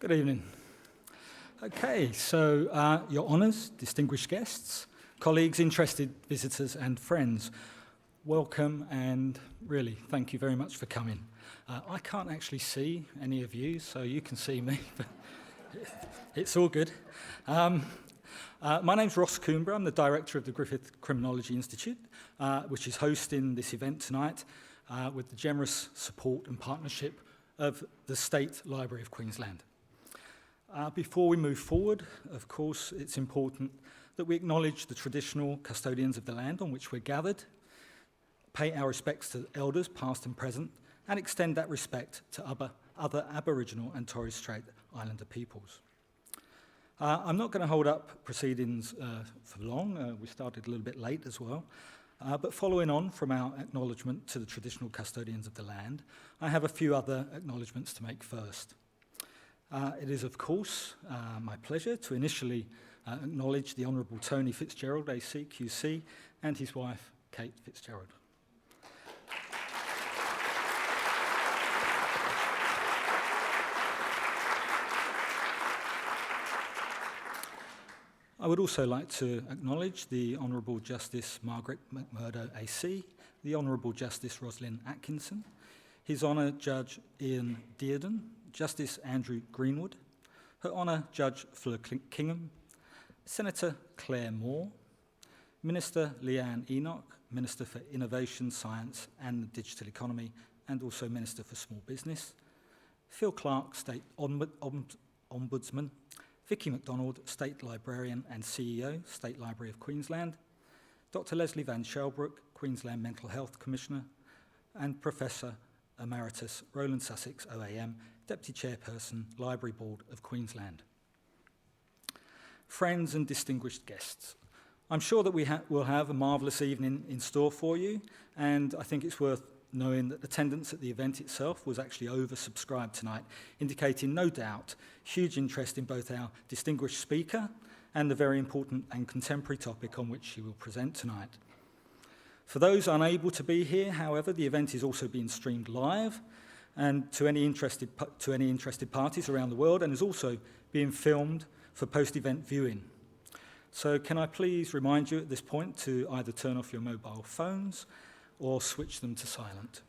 Good evening. Okay, so your honours, distinguished guests, colleagues, interested visitors and friends, welcome and really thank you very much for coming. I can't actually see any of you, so you can see me, but it's all good. My name's Ross Coomber. I'm the director of the Griffith Criminology Institute, which is hosting this event tonight with the generous support and partnership of the State Library of Queensland. Before we move forward, of course, it's important that we acknowledge the traditional custodians of the land on which we're gathered, pay our respects to elders past and present, and extend that respect to other Aboriginal and Torres Strait Islander peoples. I'm not going to hold up proceedings for long. We started a little bit late as well. But following on from our acknowledgement to the traditional custodians of the land, I have a few other acknowledgements to make first. It is, of course, my pleasure to initially acknowledge the Honourable Tony Fitzgerald AC QC and his wife, Kate Fitzgerald. I would also like to acknowledge the Honourable Justice Margaret McMurdo AC, the Honourable Justice Rosalind Atkinson, His Honour Judge Ian Dearden, Justice Andrew Greenwood, Her Honour Judge Fleur Kingham, Senator Claire Moore, Minister Leanne Enoch, Minister for Innovation, Science and the Digital Economy, and also Minister for Small Business, Phil Clark, State Ombudsman, Vicky MacDonald, State Librarian and CEO, State Library of Queensland, Dr Leslie Van Shelbrook, Queensland Mental Health Commissioner, and Professor Emeritus Roland Sussex, OAM, Deputy Chairperson, Library Board of Queensland. Friends and distinguished guests, I'm sure that we will have a marvellous evening in store for you, and I think it's worth knowing that attendance at the event itself was actually oversubscribed tonight, indicating no doubt huge interest in both our distinguished speaker and the very important and contemporary topic on which she will present tonight. For those unable to be here, however, the event is also being streamed live and to any interested parties around the world, and is also being filmed for post-event viewing. So can I please remind you at this point to either turn off your mobile phones or switch them to silent.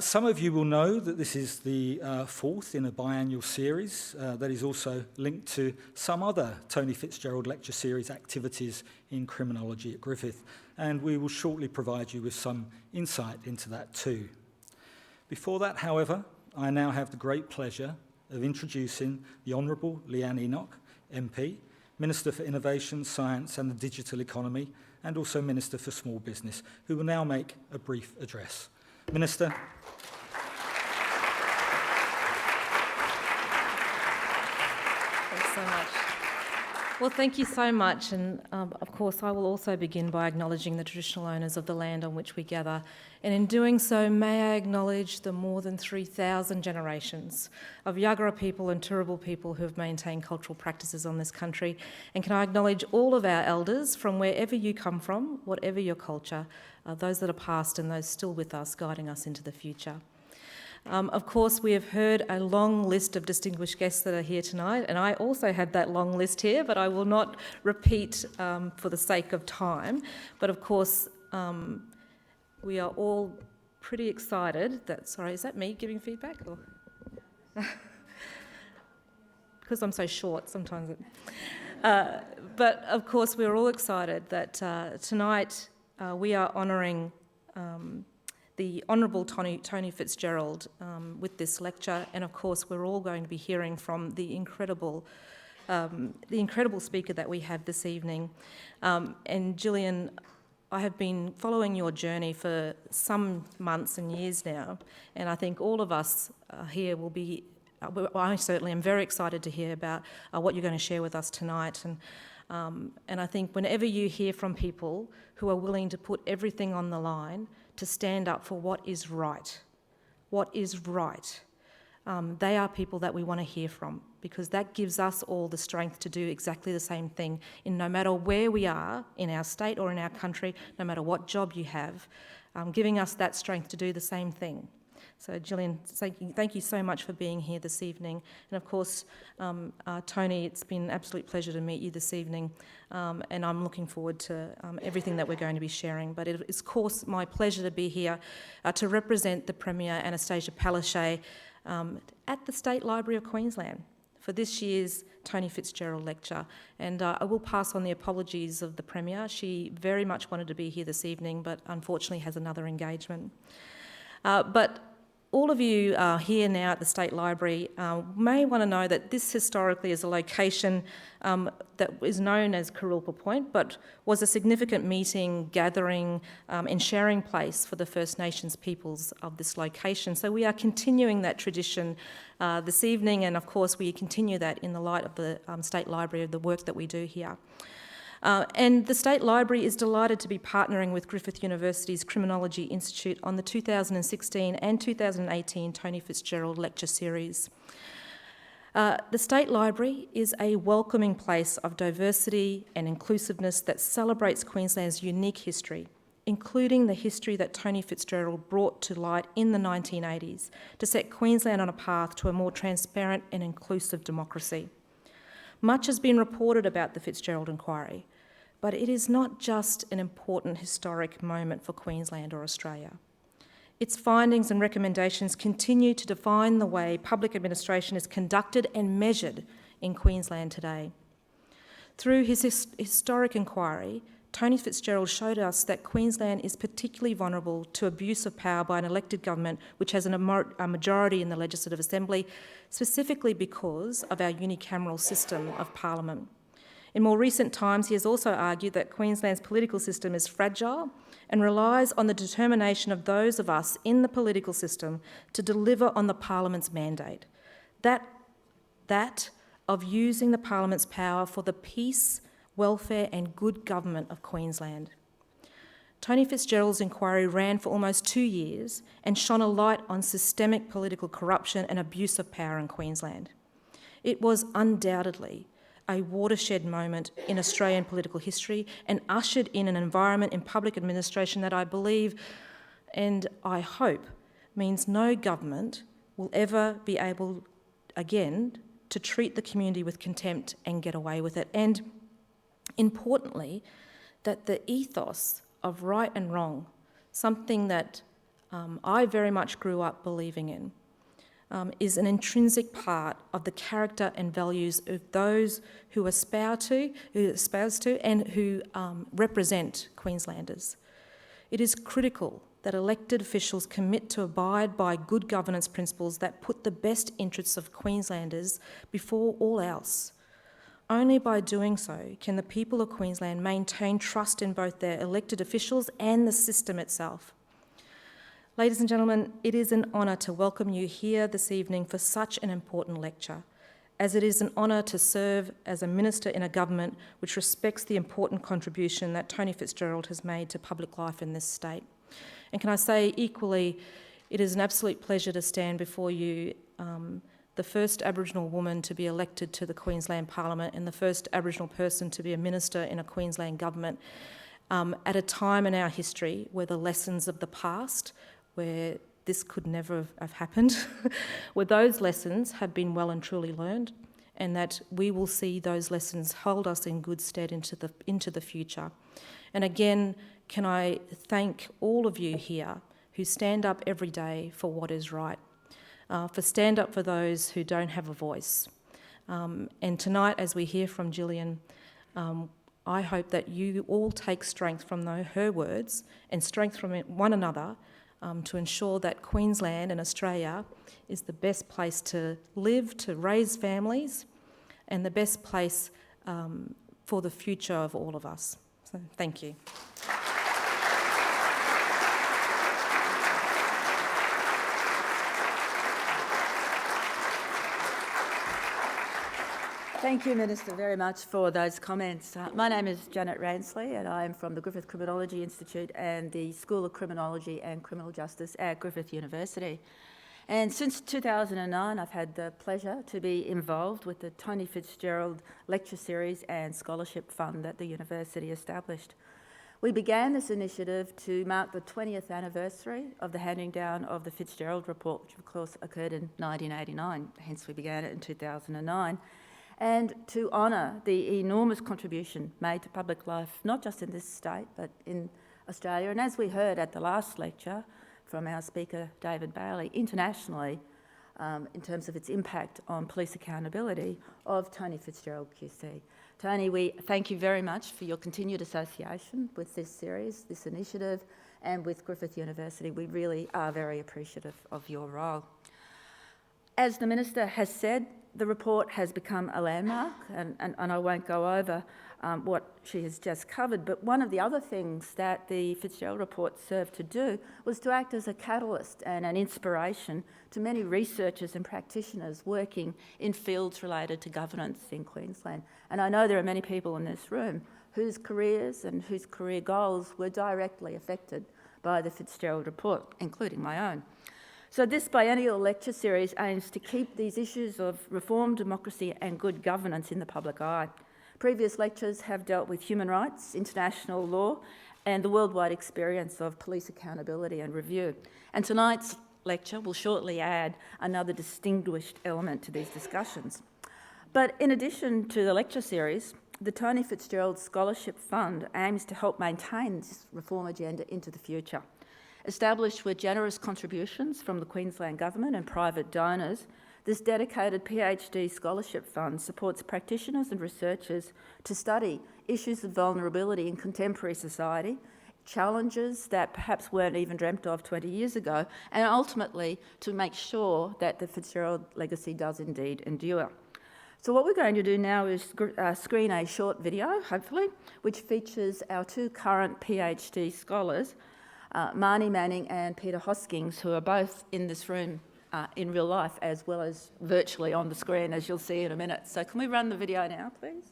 Some of you will know that this is the fourth in a biannual series that is also linked to some other Tony Fitzgerald Lecture series activities in criminology at Griffith, and we will shortly provide you with some insight into that too. Before that, however, I now have the great pleasure of introducing the Honourable Leanne Enoch, MP, Minister for Innovation, Science and the Digital Economy, and also Minister for Small Business, who will now make a brief address. Minister. Thanks so much. Well, thank you so much, and of course I will also begin by acknowledging the traditional owners of the land on which we gather, and in doing so may I acknowledge the more than 3,000 generations of Yagara people and Turrbal people who have maintained cultural practices on this country, and can I acknowledge all of our elders from wherever you come from, whatever your culture, those that are past and those still with us, guiding us into the future. Of course, we have heard a long list of distinguished guests that are here tonight, and I also have that long list here, but I will not repeat for the sake of time. But of course, we are all pretty excited that... Sorry, is that me giving feedback? Or? Because I'm so short, sometimes but of course, we're all excited that tonight we are honouring the Honourable Tony Fitzgerald with this lecture, and of course we're all going to be hearing from the incredible speaker that we have this evening. And Gillian, I have been following your journey for some months and years now, and I think all of us here will be, I certainly am very excited to hear about what you're going to share with us tonight. And I think whenever you hear from people who are willing to put everything on the line to stand up for what is right, they are people that we want to hear from, because that gives us all the strength to do exactly the same thing in no matter where we are in our state or in our country, no matter what job you have, giving us that strength to do the same thing. So Gillian, thank you so much for being here this evening. And of course, Tony, it's been an absolute pleasure to meet you this evening, and I'm looking forward to everything that we're going to be sharing. But it is, of course, my pleasure to be here to represent the Premier Anastasia Palaszczuk at the State Library of Queensland for this year's Tony Fitzgerald Lecture. And I will pass on the apologies of the Premier. She very much wanted to be here this evening, but unfortunately has another engagement. But all of you here now at the State Library may want to know that this historically is a location that is known as Kurilpa Point, but was a significant meeting, gathering and sharing place for the First Nations peoples of this location. So we are continuing that tradition this evening, and of course we continue that in the light of the State Library, of the work that we do here. And the State Library is delighted to be partnering with Griffith University's Criminology Institute on the 2016 and 2018 Tony Fitzgerald Lecture Series. The State Library is a welcoming place of diversity and inclusiveness that celebrates Queensland's unique history, including the history that Tony Fitzgerald brought to light in the 1980s to set Queensland on a path to a more transparent and inclusive democracy. Much has been reported about the Fitzgerald Inquiry, but it is not just an important historic moment for Queensland or Australia. Its findings and recommendations continue to define the way public administration is conducted and measured in Queensland today. Through his historic inquiry, Tony Fitzgerald showed us that Queensland is particularly vulnerable to abuse of power by an elected government which has a majority in the Legislative Assembly, specifically because of our unicameral system of parliament. In more recent times, he has also argued that Queensland's political system is fragile and relies on the determination of those of us in the political system to deliver on the Parliament's mandate, that of using the Parliament's power for the peace, welfare and good government of Queensland. Tony Fitzgerald's inquiry ran for almost 2 years and shone a light on systemic political corruption and abuse of power in Queensland. It was undoubtedly a watershed moment in Australian political history and ushered in an environment in public administration that I believe and I hope means no government will ever be able again to treat the community with contempt and get away with it. And importantly, that the ethos of right and wrong, something that I very much grew up believing in, is an intrinsic part of the character and values of those who espouse to and who represent Queenslanders. It is critical that elected officials commit to abide by good governance principles that put the best interests of Queenslanders before all else. Only by doing so can the people of Queensland maintain trust in both their elected officials and the system itself. Ladies and gentlemen, it is an honour to welcome you here this evening for such an important lecture, as it is an honour to serve as a minister in a government which respects the important contribution that Tony Fitzgerald has made to public life in this state. And can I say equally, it is an absolute pleasure to stand before you, the first Aboriginal woman to be elected to the Queensland Parliament and the first Aboriginal person to be a minister in a Queensland government, at a time in our history where the lessons of the past, where this could never have happened, where those lessons have been well and truly learned, and that we will see those lessons hold us in good stead into the future. And again, can I thank all of you here who stand up every day for what is right, for stand up for those who don't have a voice. And tonight, as we hear from Gillian, I hope that you all take strength from her words and strength from one another to ensure that Queensland and Australia is the best place to live, to raise families, and the best place for the future of all of us. So, thank you. Thank you, Minister, very much for those comments. My name is Janet Ransley and I am from the Griffith Criminology Institute and the School of Criminology and Criminal Justice at Griffith University. And since 2009, I've had the pleasure to be involved with the Tony Fitzgerald Lecture Series and Scholarship Fund that the university established. We began this initiative to mark the 20th anniversary of the handing down of the Fitzgerald Report, which of course occurred in 1989, hence we began it in 2009, and to honour the enormous contribution made to public life, not just in this state, but in Australia, and as we heard at the last lecture from our speaker, David Bailey, internationally, in terms of its impact on police accountability, of Tony Fitzgerald QC. Tony, we thank you very much for your continued association with this series, this initiative, and with Griffith University. We really are very appreciative of your role. As the Minister has said, the report has become a landmark, and I won't go over what she has just covered, but one of the other things that the Fitzgerald Report served to do was to act as a catalyst and an inspiration to many researchers and practitioners working in fields related to governance in Queensland. And I know there are many people in this room whose careers and whose career goals were directly affected by the Fitzgerald Report, including my own. So this biennial lecture series aims to keep these issues of reform, democracy and good governance in the public eye. Previous lectures have dealt with human rights, international law and the worldwide experience of police accountability and review. And tonight's lecture will shortly add another distinguished element to these discussions. But in addition to the lecture series, the Tony Fitzgerald Scholarship Fund aims to help maintain this reform agenda into the future. Established with generous contributions from the Queensland Government and private donors, this dedicated PhD scholarship fund supports practitioners and researchers to study issues of vulnerability in contemporary society, challenges that perhaps weren't even dreamt of 20 years ago, and ultimately to make sure that the Fitzgerald legacy does indeed endure. So what we're going to do now is screen a short video, hopefully, which features our two current PhD scholars, Marnie Manning and Peter Hoskins, who are both in this room in real life as well as virtually on the screen, as you'll see in a minute. So can we run the video now, please?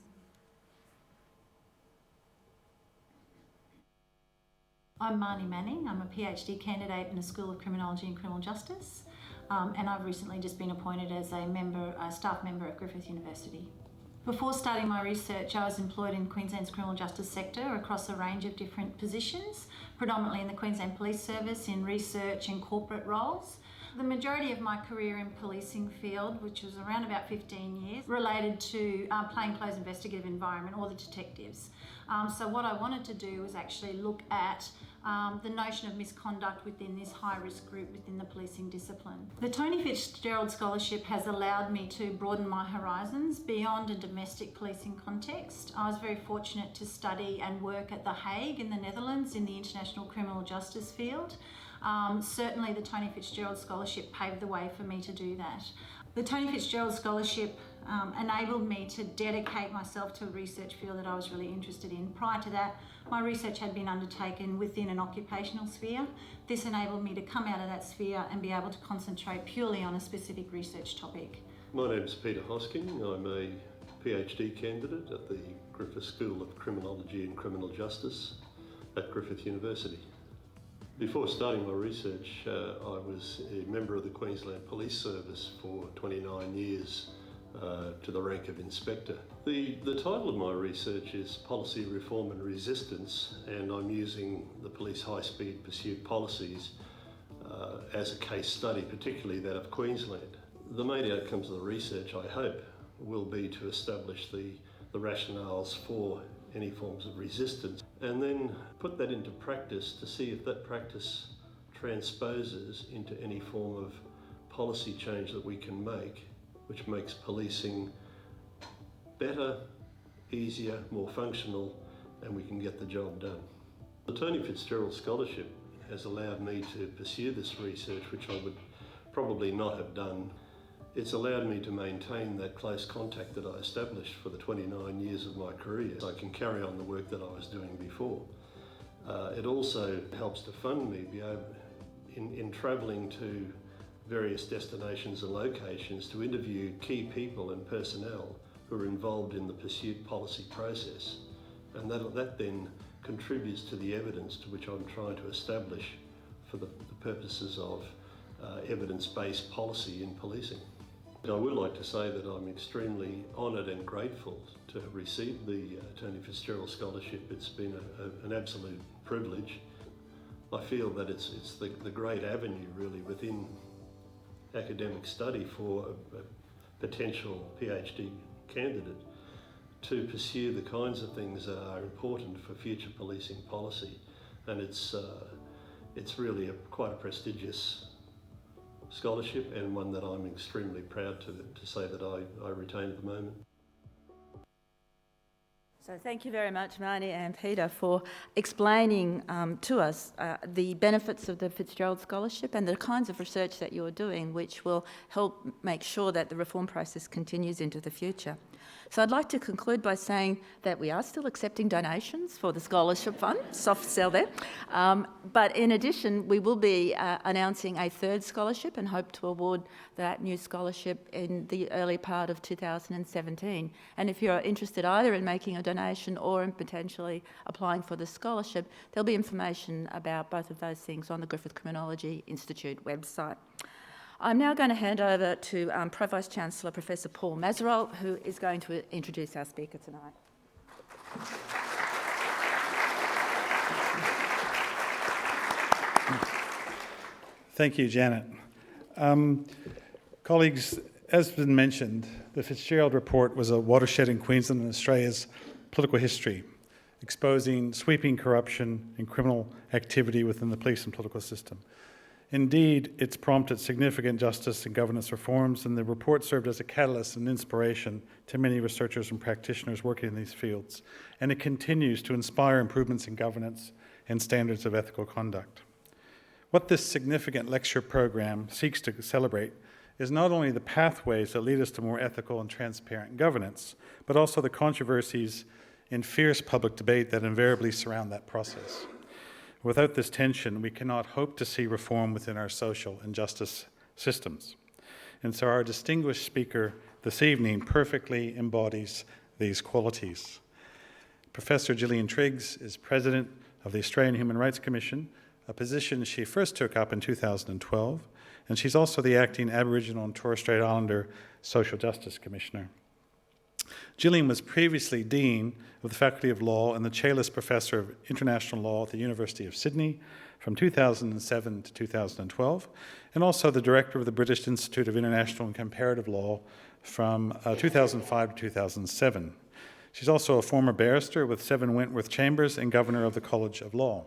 I'm Marnie Manning. I'm a PhD candidate in the School of Criminology and Criminal Justice, and I've recently just been appointed as a staff member at Griffith University. Before starting my research, I was employed in Queensland's criminal justice sector across a range of different positions, predominantly in the Queensland Police Service, in research and corporate roles. The majority of my career in policing field, which was around about 15 years, related to plainclothes investigative environment or the detectives. So what I wanted to do was actually look at the notion of misconduct within this high-risk group within the policing discipline. The Tony Fitzgerald Scholarship has allowed me to broaden my horizons beyond a domestic policing context. I was very fortunate to study and work at The Hague in the Netherlands in the international criminal justice field. Certainly the Tony Fitzgerald Scholarship paved the way for me to do that. The Tony Fitzgerald Scholarship enabled me to dedicate myself to a research field that I was really interested in. Prior to that, my research had been undertaken within an occupational sphere. This enabled me to come out of that sphere and be able to concentrate purely on a specific research topic. My name is Peter Hosking. I'm a PhD candidate at the Griffith School of Criminology and Criminal Justice at Griffith University. Before starting my research, I was a member of the Queensland Police Service for 29 years to the rank of Inspector. The title of my research is Policy Reform and Resistance, and I'm using the police high-speed pursuit policies as a case study, particularly that of Queensland. The main outcomes of the research, I hope, will be to establish the rationales for any forms of resistance, and then put that into practice to see if that practice transposes into any form of policy change that we can make, which makes policing better, easier, more functional, and we can get the job done. The Tony Fitzgerald Scholarship has allowed me to pursue this research, which I would probably not have done. It's allowed me to maintain that close contact that I established for the 29 years of my career, so I can carry on the work that I was doing before. It also helps to fund me in travelling to various destinations and locations to interview key people and personnel who are involved in the pursuit policy process. And that then contributes to the evidence to which I'm trying to establish for the purposes of evidence-based policy in policing. I would like to say that I'm extremely honoured and grateful to have received the Tony Fitzgerald Scholarship. It's been an absolute privilege. I feel that it's the great avenue really within academic study for a potential PhD candidate to pursue the kinds of things that are important for future policing policy, and it's really quite a prestigious scholarship, and one that I'm extremely proud to say that I retain at the moment. So thank you very much, Marnie and Peter, for explaining to us the benefits of the Fitzgerald Scholarship and the kinds of research that you're doing, which will help make sure that the reform process continues into the future. So I'd like to conclude by saying that we are still accepting donations for the scholarship fund, soft sell there. But in addition, we will be announcing a third scholarship and hope to award that new scholarship in the early part of 2017. And if you're interested either in making a donation or in potentially applying for the scholarship, there'll be information about both of those things on the Griffith Criminology Institute website. I'm now going to hand over to Pro-Vice-Chancellor Professor Paul Mazerol, who is going to introduce our speaker tonight. Thank you, Janet. Colleagues, as has been mentioned, the Fitzgerald Report was a watershed in Queensland and Australia's political history, exposing sweeping corruption and criminal activity within the police and political system. Indeed, it's prompted significant justice and governance reforms, and the report served as a catalyst and inspiration to many researchers and practitioners working in these fields, and it continues to inspire improvements in governance and standards of ethical conduct. What this significant lecture program seeks to celebrate is not only the pathways that lead us to more ethical and transparent governance, but also the controversies and fierce public debate that invariably surround that process. Without this tension, we cannot hope to see reform within our social and justice systems. And so our distinguished speaker this evening perfectly embodies these qualities. Professor Gillian Triggs is President of the Australian Human Rights Commission, a position she first took up in 2012, and she's also the acting Aboriginal and Torres Strait Islander Social Justice Commissioner. Gillian was previously Dean of the Faculty of Law and the Chairless Professor of International Law at the University of Sydney from 2007 to 2012, and also the Director of the British Institute of International and Comparative Law from 2005 to 2007. She's also a former barrister with 7 Wentworth Chambers and Governor of the College of Law.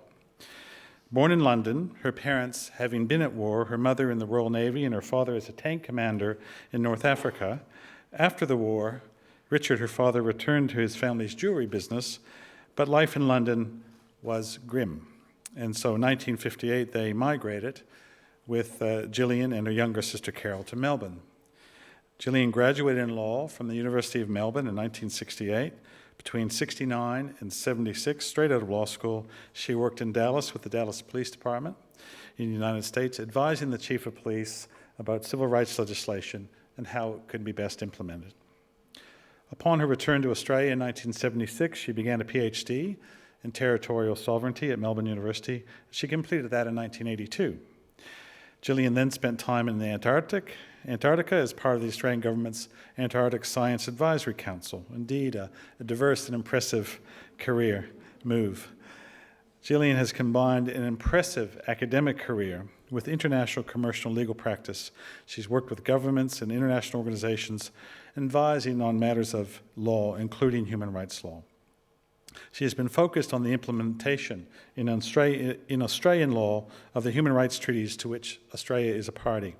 Born in London, her parents having been at war, her mother in the Royal Navy and her father as a tank commander in North Africa, after the war, Richard, her father, returned to his family's jewellery business, but life in London was grim. And so in 1958, they migrated with Gillian and her younger sister Carol to Melbourne. Gillian graduated in law from the University of Melbourne in 1968. Between 1969 and 1976, straight out of law school, she worked in Dallas with the Dallas Police Department in the United States, advising the Chief of Police about civil rights legislation and how it could be best implemented. Upon her return to Australia in 1976, she began a PhD in territorial sovereignty at Melbourne University. She completed that in 1982. Gillian then spent time in the Antarctica as part of the Australian government's Antarctic Science Advisory Council. Indeed, a diverse and impressive career move. Gillian has combined an impressive academic career with international commercial and legal practice. She's worked with governments and international organizations advising on matters of law, including human rights law. She has been focused on the implementation in Australian law of the human rights treaties to which Australia is a party,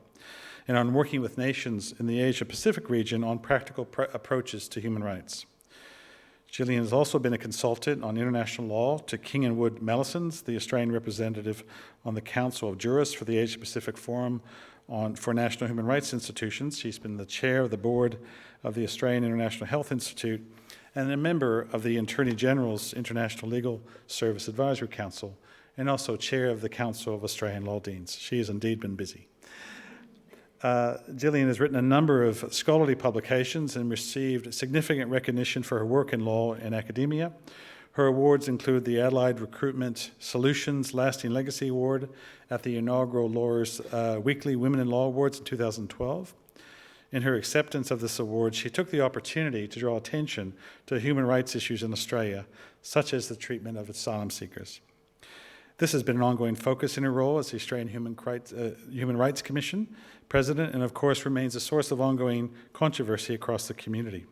and on working with nations in the Asia-Pacific region on practical approaches to human rights. Gillian has also been a consultant on international law to King & Wood Mallesons, the Australian representative on the Council of Jurists for the Asia-Pacific Forum for National Human Rights Institutions. She's been the chair of the board of the Australian International Health Institute and a member of the Attorney General's International Legal Service Advisory Council, and also chair of the Council of Australian Law Deans. She has indeed been busy. Gillian has written a number of scholarly publications and received significant recognition for her work in law and academia. Her awards include the Adelaide Recruitment Solutions Lasting Legacy Award at the inaugural Lawyers Weekly Women in Law Awards in 2012, In her acceptance of this award, she took the opportunity to draw attention to human rights issues in Australia, such as the treatment of asylum seekers. This has been an ongoing focus in her role as the Australian Human Rights Commission President, and of course remains a source of ongoing controversy across the community.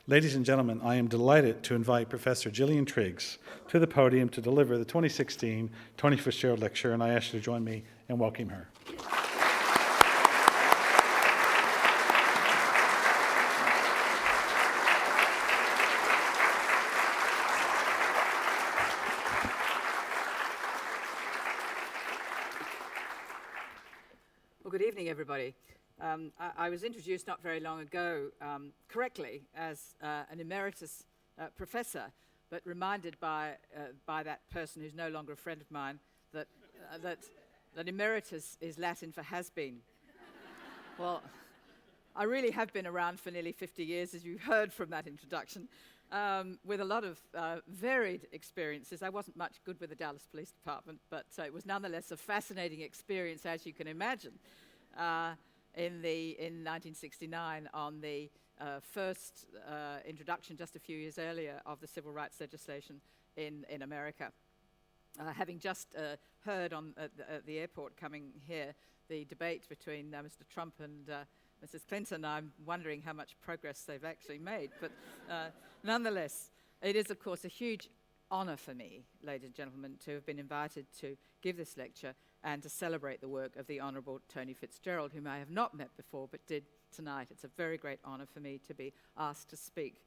Ladies and gentlemen, I am delighted to invite Professor Gillian Triggs to the podium to deliver the 2016 Tony Fitzgerald Lecture, and I ask you to join me in welcoming her. Well, good evening, everybody. I was introduced not very long ago correctly as an emeritus professor, but reminded by that person who's no longer a friend of mine that emeritus is Latin for has-been. Well, I really have been around for nearly 50 years, as you heard from that introduction, with a lot of varied experiences. I wasn't much good with the Dallas Police Department, but it was nonetheless a fascinating experience, as you can imagine, in 1969 on the first introduction, just a few years earlier, of the civil rights legislation in America. Having just heard at the airport coming here the debate between Mr. Trump and Mrs. Clinton, I'm wondering how much progress they've actually made. But nonetheless, it is, of course, a huge honour for me, ladies and gentlemen, to have been invited to give this lecture and to celebrate the work of the Honourable Tony Fitzgerald, whom I have not met before but did tonight. It's a very great honour for me to be asked to speak.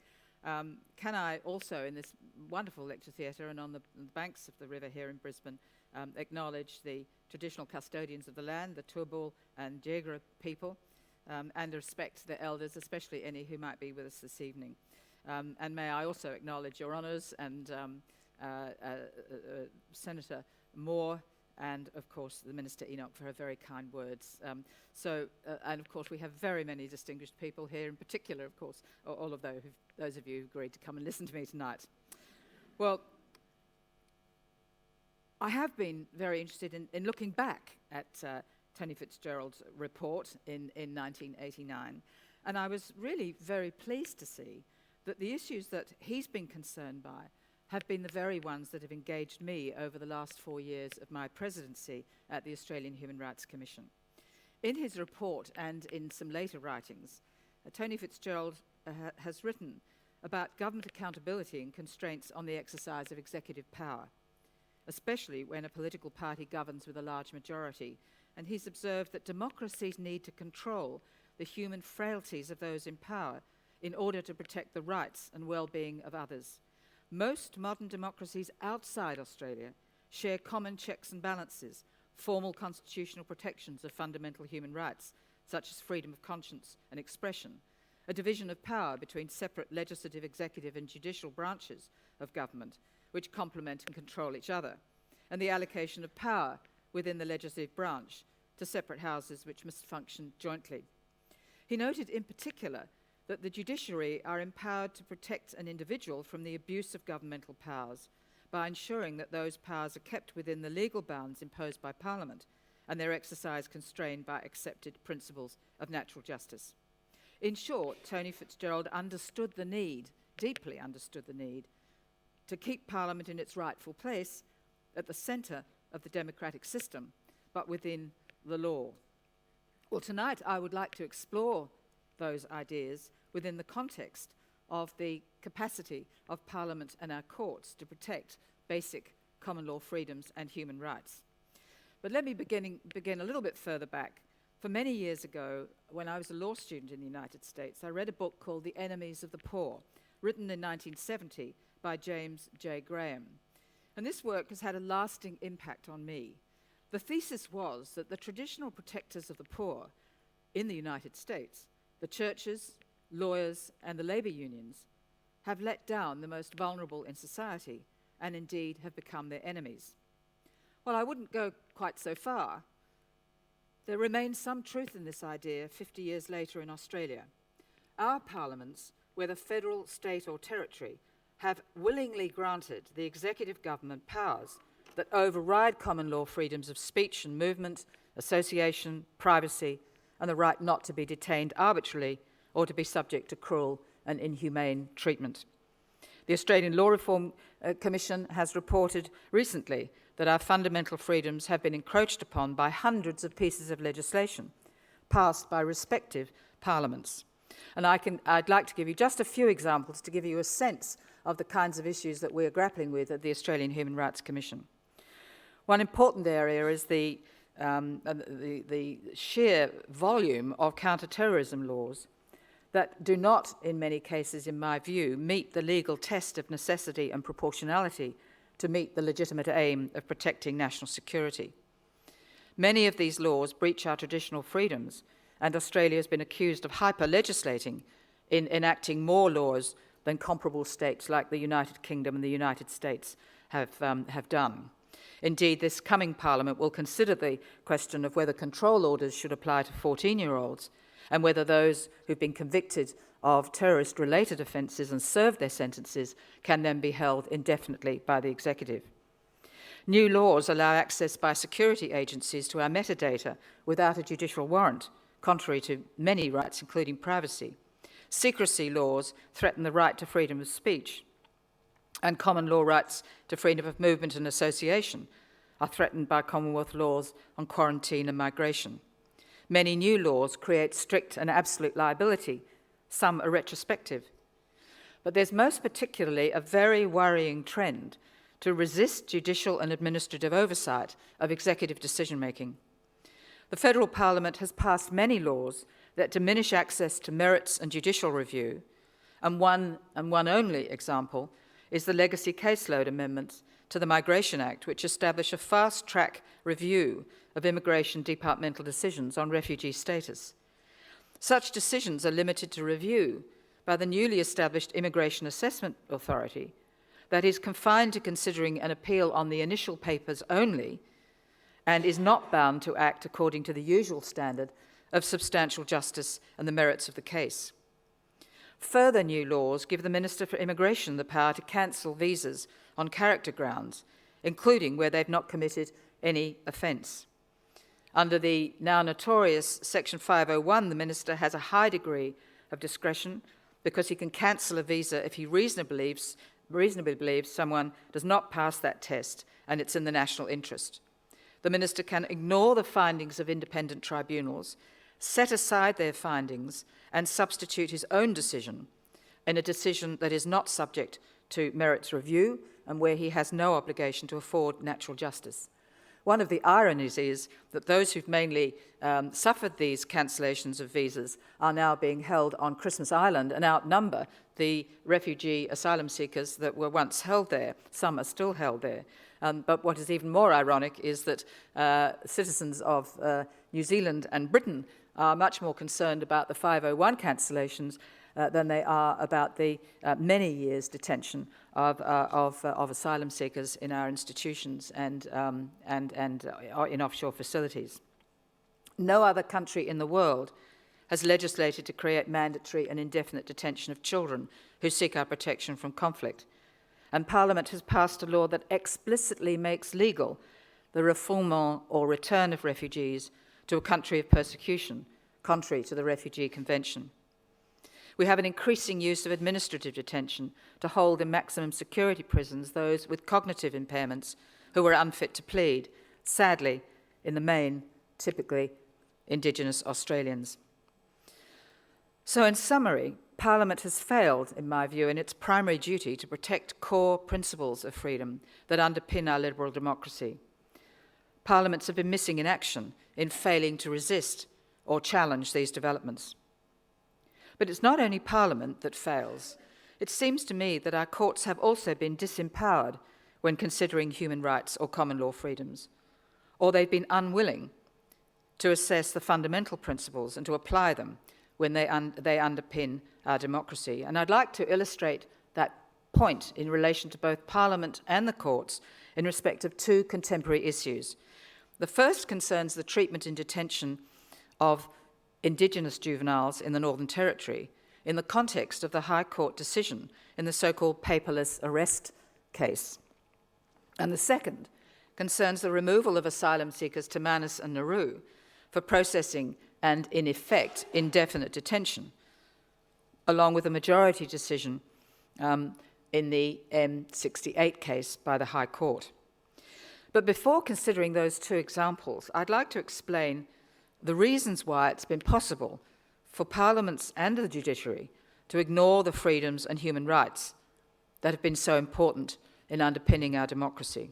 Can I also, in this wonderful lecture theatre and on the banks of the river here in Brisbane, acknowledge the traditional custodians of the land, the Turrbal and Jagra people, and respect their elders, especially any who might be with us this evening. And may I also acknowledge Your Honours and Senator Moore, and of course the Minister Enoch for her very kind words. And of course we have very many distinguished people here, in particular, of course, all of those of you who agreed to come and listen to me tonight. Well, I have been very interested in looking back at Tony Fitzgerald's report in 1989, and I was really very pleased to see that the issues that he's been concerned by have been the very ones that have engaged me over the last 4 years of my presidency at the Australian Human Rights Commission. In his report and in some later writings, Tony Fitzgerald has written about government accountability and constraints on the exercise of executive power, especially when a political party governs with a large majority. And he's observed that democracies need to control the human frailties of those in power in order to protect the rights and well-being of others. Most modern democracies outside Australia share common checks and balances, formal constitutional protections of fundamental human rights, such as freedom of conscience and expression, a division of power between separate legislative, executive and judicial branches of government, which complement and control each other, and the allocation of power within the legislative branch to separate houses which must function jointly. He noted in particular that the judiciary are empowered to protect an individual from the abuse of governmental powers by ensuring that those powers are kept within the legal bounds imposed by Parliament and their exercise constrained by accepted principles of natural justice. In short, Tony Fitzgerald understood the need, deeply understood the need, to keep Parliament in its rightful place at the centre of the democratic system, but within the law. Well, tonight I would like to explore those ideas within the context of the capacity of Parliament and our courts to protect basic common law freedoms and human rights. But let me begin a little bit further back. For many years ago, when I was a law student in the United States, I read a book called The Enemies of the Poor, written in 1970 by James J. Graham. And this work has had a lasting impact on me. The thesis was that the traditional protectors of the poor in the United States, the churches, lawyers and the labour unions, have let down the most vulnerable in society and indeed have become their enemies. Well, I wouldn't go quite so far. There remains some truth in this idea 50 years later in Australia. Our parliaments, whether federal, state or territory, have willingly granted the executive government powers that override common law freedoms of speech and movement, association, privacy and the right not to be detained arbitrarily or to be subject to cruel and inhumane treatment. The Australian Law Reform Commission has reported recently that our fundamental freedoms have been encroached upon by hundreds of pieces of legislation passed by respective parliaments. And I'd like to give you just a few examples to give you a sense of the kinds of issues that we're grappling with at the Australian Human Rights Commission. One important area is the sheer volume of counter-terrorism laws that do not, in many cases, in my view, meet the legal test of necessity and proportionality to meet the legitimate aim of protecting national security. Many of these laws breach our traditional freedoms, and Australia has been accused of hyper-legislating in enacting more laws than comparable states like the United Kingdom and the United States have done. Indeed, this coming Parliament will consider the question of whether control orders should apply to 14-year-olds and whether those who've been convicted of terrorist-related offences and served their sentences can then be held indefinitely by the executive. New laws allow access by security agencies to our metadata without a judicial warrant, contrary to many rights, including privacy. Secrecy laws threaten the right to freedom of speech, and common law rights to freedom of movement and association are threatened by Commonwealth laws on quarantine and migration. Many new laws create strict and absolute liability. Some are retrospective. But there's most particularly a very worrying trend to resist judicial and administrative oversight of executive decision-making. The Federal Parliament has passed many laws that diminish access to merits and judicial review, and one only example is the legacy caseload amendments to the Migration Act, which establish a fast-track review of immigration departmental decisions on refugee status. Such decisions are limited to review by the newly established Immigration Assessment Authority that is confined to considering an appeal on the initial papers only and is not bound to act according to the usual standard of substantial justice and the merits of the case. Further new laws give the Minister for Immigration the power to cancel visas on character grounds, including where they've not committed any offence. Under the now notorious Section 501, the Minister has a high degree of discretion because he can cancel a visa if he reasonably believes someone does not pass that test and it's in the national interest. The Minister can ignore the findings of independent tribunals, set aside their findings and substitute his own decision in a decision that is not subject to merits review and where he has no obligation to afford natural justice. One of the ironies is that those who've mainly suffered these cancellations of visas are now being held on Christmas Island and outnumber the refugee asylum seekers that were once held there. Some are still held there. But what is even more ironic is that citizens of New Zealand and Britain are much more concerned about the 501 cancellations than they are about the many years detention of asylum seekers in our institutions and in offshore facilities. No other country in the world has legislated to create mandatory and indefinite detention of children who seek our protection from conflict. And Parliament has passed a law that explicitly makes legal the refoulement or return of refugees to a country of persecution, contrary to the Refugee Convention. We have an increasing use of administrative detention to hold in maximum security prisons those with cognitive impairments who are unfit to plead, sadly, in the main, typically Indigenous Australians. So in summary, Parliament has failed, in my view, in its primary duty to protect core principles of freedom that underpin our liberal democracy. Parliaments have been missing in action in failing to resist or challenge these developments. But it's not only Parliament that fails. It seems to me that our courts have also been disempowered when considering human rights or common law freedoms, or they've been unwilling to assess the fundamental principles and to apply them when they underpin our democracy. And I'd like to illustrate that point in relation to both Parliament and the courts in respect of two contemporary issues. The first concerns the treatment in detention of Indigenous juveniles in the Northern Territory in the context of the High Court decision in the so-called paperless arrest case. And the second concerns the removal of asylum seekers to Manus and Nauru for processing and, in effect, indefinite detention, along with a majority decision in the M68 case by the High Court. But before considering those two examples, I'd like to explain the reasons why it's been possible for parliaments and the judiciary to ignore the freedoms and human rights that have been so important in underpinning our democracy.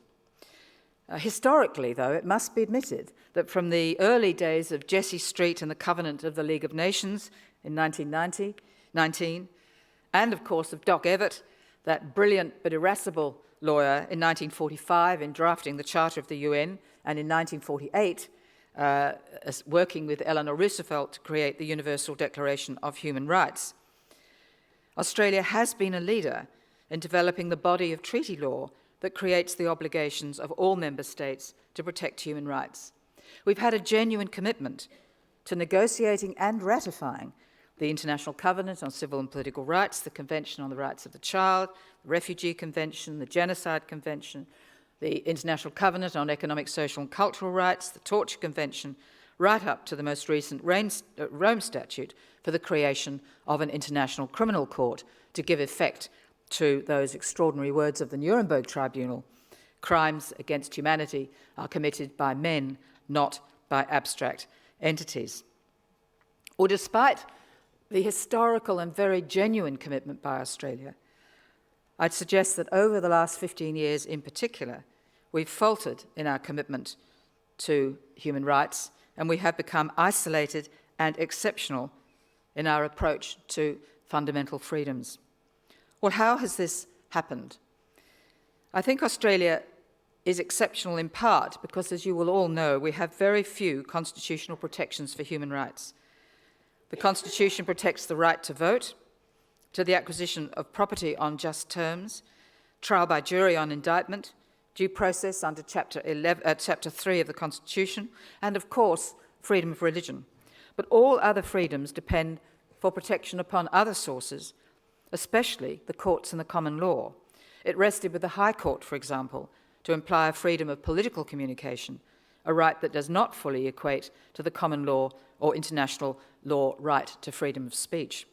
Historically, though, it must be admitted that from the early days of Jesse Street and the Covenant of the League of Nations in 1919, and of course of Doc Evatt, that brilliant but irascible lawyer in 1945 in drafting the Charter of the UN, and in 1948 working with Eleanor Roosevelt to create the Universal Declaration of Human Rights. Australia has been a leader in developing the body of treaty law that creates the obligations of all member states to protect human rights. We've had a genuine commitment to negotiating and ratifying the International Covenant on Civil and Political Rights, the Convention on the Rights of the Child, the Refugee Convention, the Genocide Convention, the International Covenant on Economic, Social and Cultural Rights, the Torture Convention, right up to the most recent Rome Statute for the creation of an International Criminal Court to give effect to those extraordinary words of the Nuremberg Tribunal: crimes against humanity are committed by men, not by abstract entities. Or despite the historical and very genuine commitment by Australia, I'd suggest that over the last 15 years in particular, we've faltered in our commitment to human rights, and we have become isolated and exceptional in our approach to fundamental freedoms. Well, how has this happened? I think Australia is exceptional in part because, as you will all know, we have very few constitutional protections for human rights. The Constitution protects the right to vote, to the acquisition of property on just terms, trial by jury on indictment, due process under Chapter 3 of the Constitution, and, of course, freedom of religion. But all other freedoms depend for protection upon other sources, especially the courts and the common law. It rested with the High Court, for example, to imply a freedom of political communication, a right that does not fully equate to the common law or international law right to freedom of speech.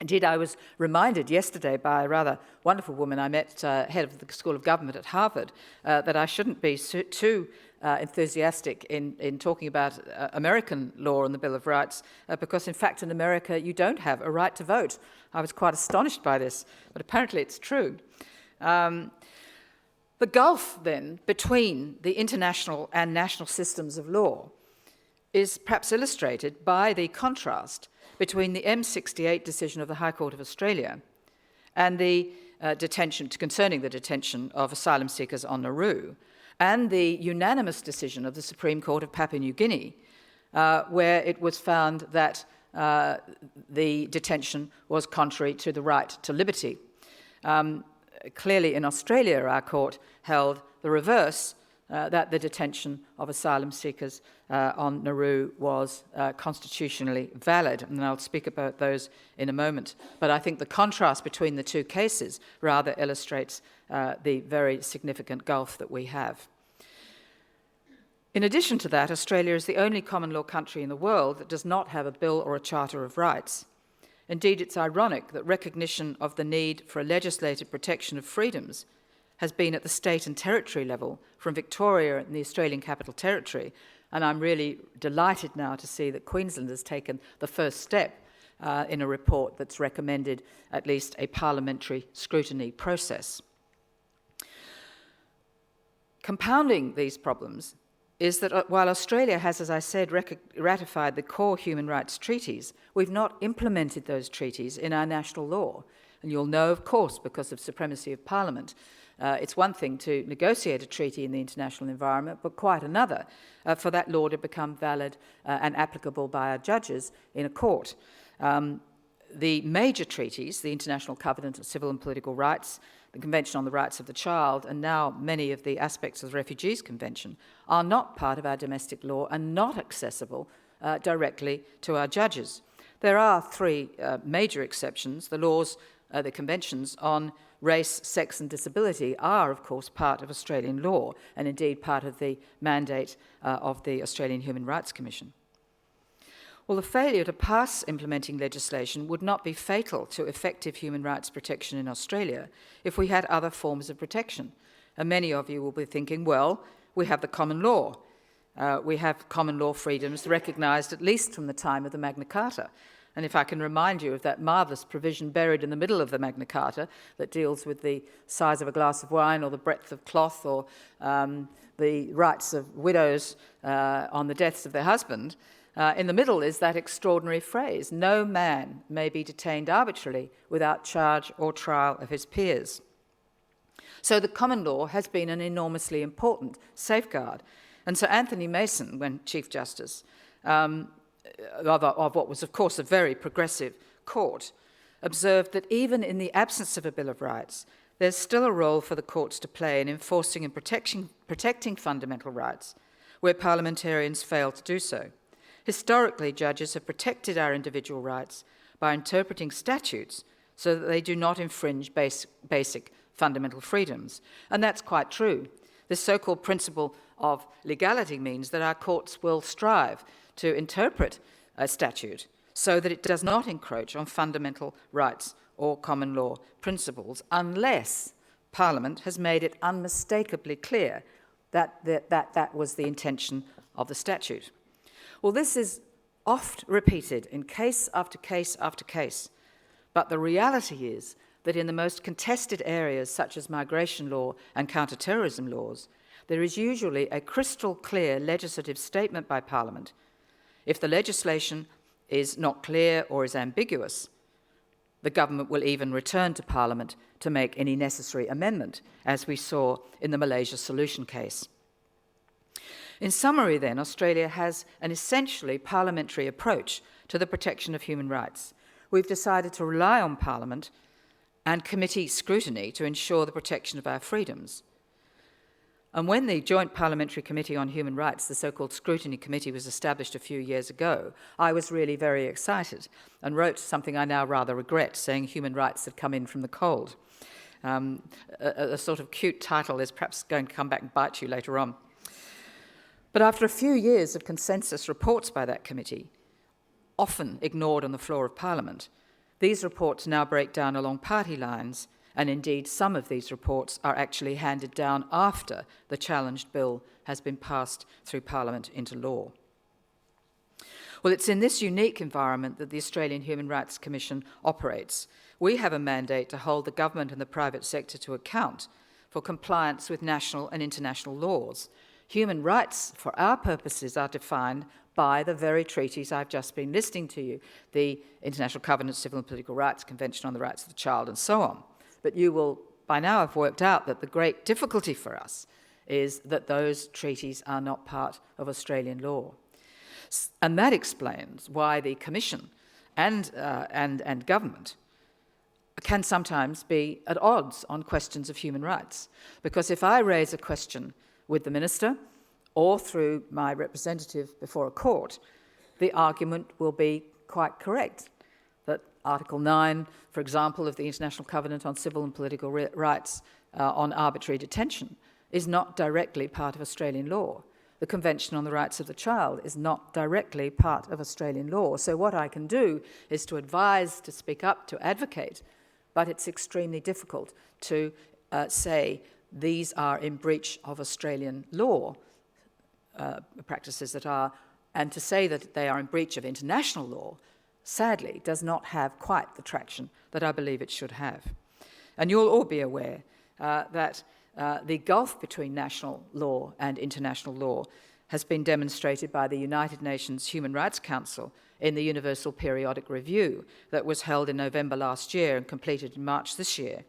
Indeed, I was reminded yesterday by a rather wonderful woman I met, head of the School of Government at Harvard, that I shouldn't be too enthusiastic in talking about American law and the Bill of Rights, because in fact in America you don't have a right to vote. I was quite astonished by this, but apparently it's true. The gulf, then, between the international and national systems of law is perhaps illustrated by the contrast between the M68 decision of the High Court of Australia and the concerning the detention of asylum seekers on Nauru, and the unanimous decision of the Supreme Court of Papua New Guinea, where it was found that the detention was contrary to the right to liberty. Clearly in Australia, our court held the reverse, that the detention of asylum seekers on Nauru was constitutionally valid, and I'll speak about those in a moment. But I think the contrast between the two cases rather illustrates the very significant gulf that we have. In addition to that, Australia is the only common law country in the world that does not have a bill or a charter of rights. Indeed, it's ironic that recognition of the need for a legislated protection of freedoms has been at the state and territory level from Victoria and the Australian Capital Territory, and I'm really delighted now to see that Queensland has taken the first step in a report that's recommended at least a parliamentary scrutiny process. Compounding these problems is that while Australia has, as I said, ratified the core human rights treaties, we've not implemented those treaties in our national law. And you'll know, of course, because of supremacy of Parliament, it's one thing to negotiate a treaty in the international environment, but quite another for that law to become valid and applicable by our judges in a court. The major treaties, the International Covenant of Civil and Political Rights, the Convention on the Rights of the Child, and now many of the aspects of the Refugees Convention, are not part of our domestic law and not accessible directly to our judges. There are three major exceptions. The conventions on race, sex and disability are, of course, part of Australian law and indeed part of the mandate of the Australian Human Rights Commission. Well, the failure to pass implementing legislation would not be fatal to effective human rights protection in Australia if we had other forms of protection. And many of you will be thinking, well, we have the common law. We have common law freedoms recognised at least from the time of the Magna Carta. And if I can remind you of that marvellous provision buried in the middle of the Magna Carta that deals with the size of a glass of wine or the breadth of cloth or the rights of widows on the deaths of their husband, in the middle is that extraordinary phrase, no man may be detained arbitrarily without charge or trial of his peers. So the common law has been an enormously important safeguard. And Sir Anthony Mason, when Chief Justice of what was, of course, a very progressive court, observed that even in the absence of a Bill of Rights, there's still a role for the courts to play in enforcing and protecting fundamental rights where parliamentarians fail to do so. Historically, judges have protected our individual rights by interpreting statutes so that they do not infringe basic fundamental freedoms. And that's quite true. This so-called principle of legality means that our courts will strive to interpret a statute so that it does not encroach on fundamental rights or common law principles unless Parliament has made it unmistakably clear that that was the intention of the statute. Well, this is oft repeated in case after case after case, but the reality is that in the most contested areas such as migration law and counter-terrorism laws, there is usually a crystal clear legislative statement by Parliament. If the legislation is not clear or is ambiguous, the government will even return to Parliament to make any necessary amendment, as we saw in the Malaysia Solution case. In summary, then, Australia has an essentially parliamentary approach to the protection of human rights. We've decided to rely on Parliament and committee scrutiny to ensure the protection of our freedoms. And when the Joint Parliamentary Committee on Human Rights, the so-called Scrutiny Committee, was established a few years ago, I was really very excited and wrote something I now rather regret, saying human rights had come in from the cold. A sort of cute title is perhaps going to come back and bite you later on. But after a few years of consensus reports by that committee, often ignored on the floor of Parliament, these reports now break down along party lines, and indeed some of these reports are actually handed down after the challenged bill has been passed through Parliament into law. Well, it's in this unique environment that the Australian Human Rights Commission operates. We have a mandate to hold the government and the private sector to account for compliance with national and international laws. Human rights, for our purposes, are defined by the very treaties I've just been listing to you, the International Covenant on Civil and Political Rights, Convention on the Rights of the Child, and so on. But you will by now have worked out that the great difficulty for us is that those treaties are not part of Australian law. And that explains why the Commission and government can sometimes be at odds on questions of human rights. Because if I raise a question with the Minister or through my representative before a court, the argument will be quite correct. That Article 9, for example, of the International Covenant on Civil and Political Rights on arbitrary detention is not directly part of Australian law. The Convention on the Rights of the Child is not directly part of Australian law. So what I can do is to advise, to speak up, to advocate, but it's extremely difficult to say these are in breach of Australian law, practices that are, and to say that they are in breach of international law, sadly, does not have quite the traction that I believe it should have. And you'll all be aware that the gulf between national law and international law has been demonstrated by the United Nations Human Rights Council in the Universal Periodic Review that was held in November last year and completed in March this year,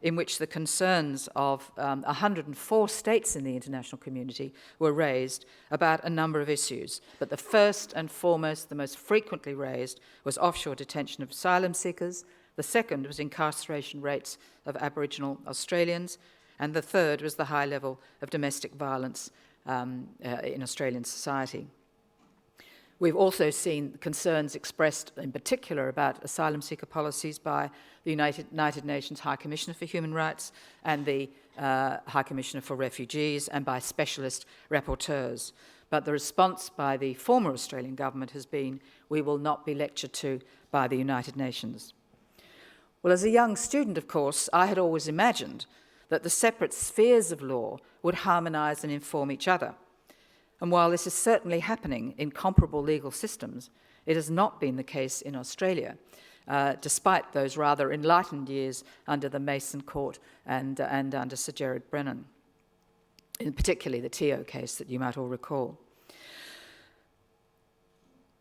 in which the concerns of 104 states in the international community were raised about a number of issues. But the first and foremost, the most frequently raised, was offshore detention of asylum seekers. The second was incarceration rates of Aboriginal Australians. And the third was the high level of domestic violence in Australian society. We've also seen concerns expressed in particular about asylum seeker policies by the United Nations High Commissioner for Human Rights and the High Commissioner for Refugees and by specialist rapporteurs. But the response by the former Australian government has been, we will not be lectured to by the United Nations. Well, as a young student, of course, I had always imagined that the separate spheres of law would harmonise and inform each other. And while this is certainly happening in comparable legal systems, it has not been the case in Australia, despite those rather enlightened years under the Mason Court and under Sir Gerard Brennan, in particularly the Teo case that you might all recall.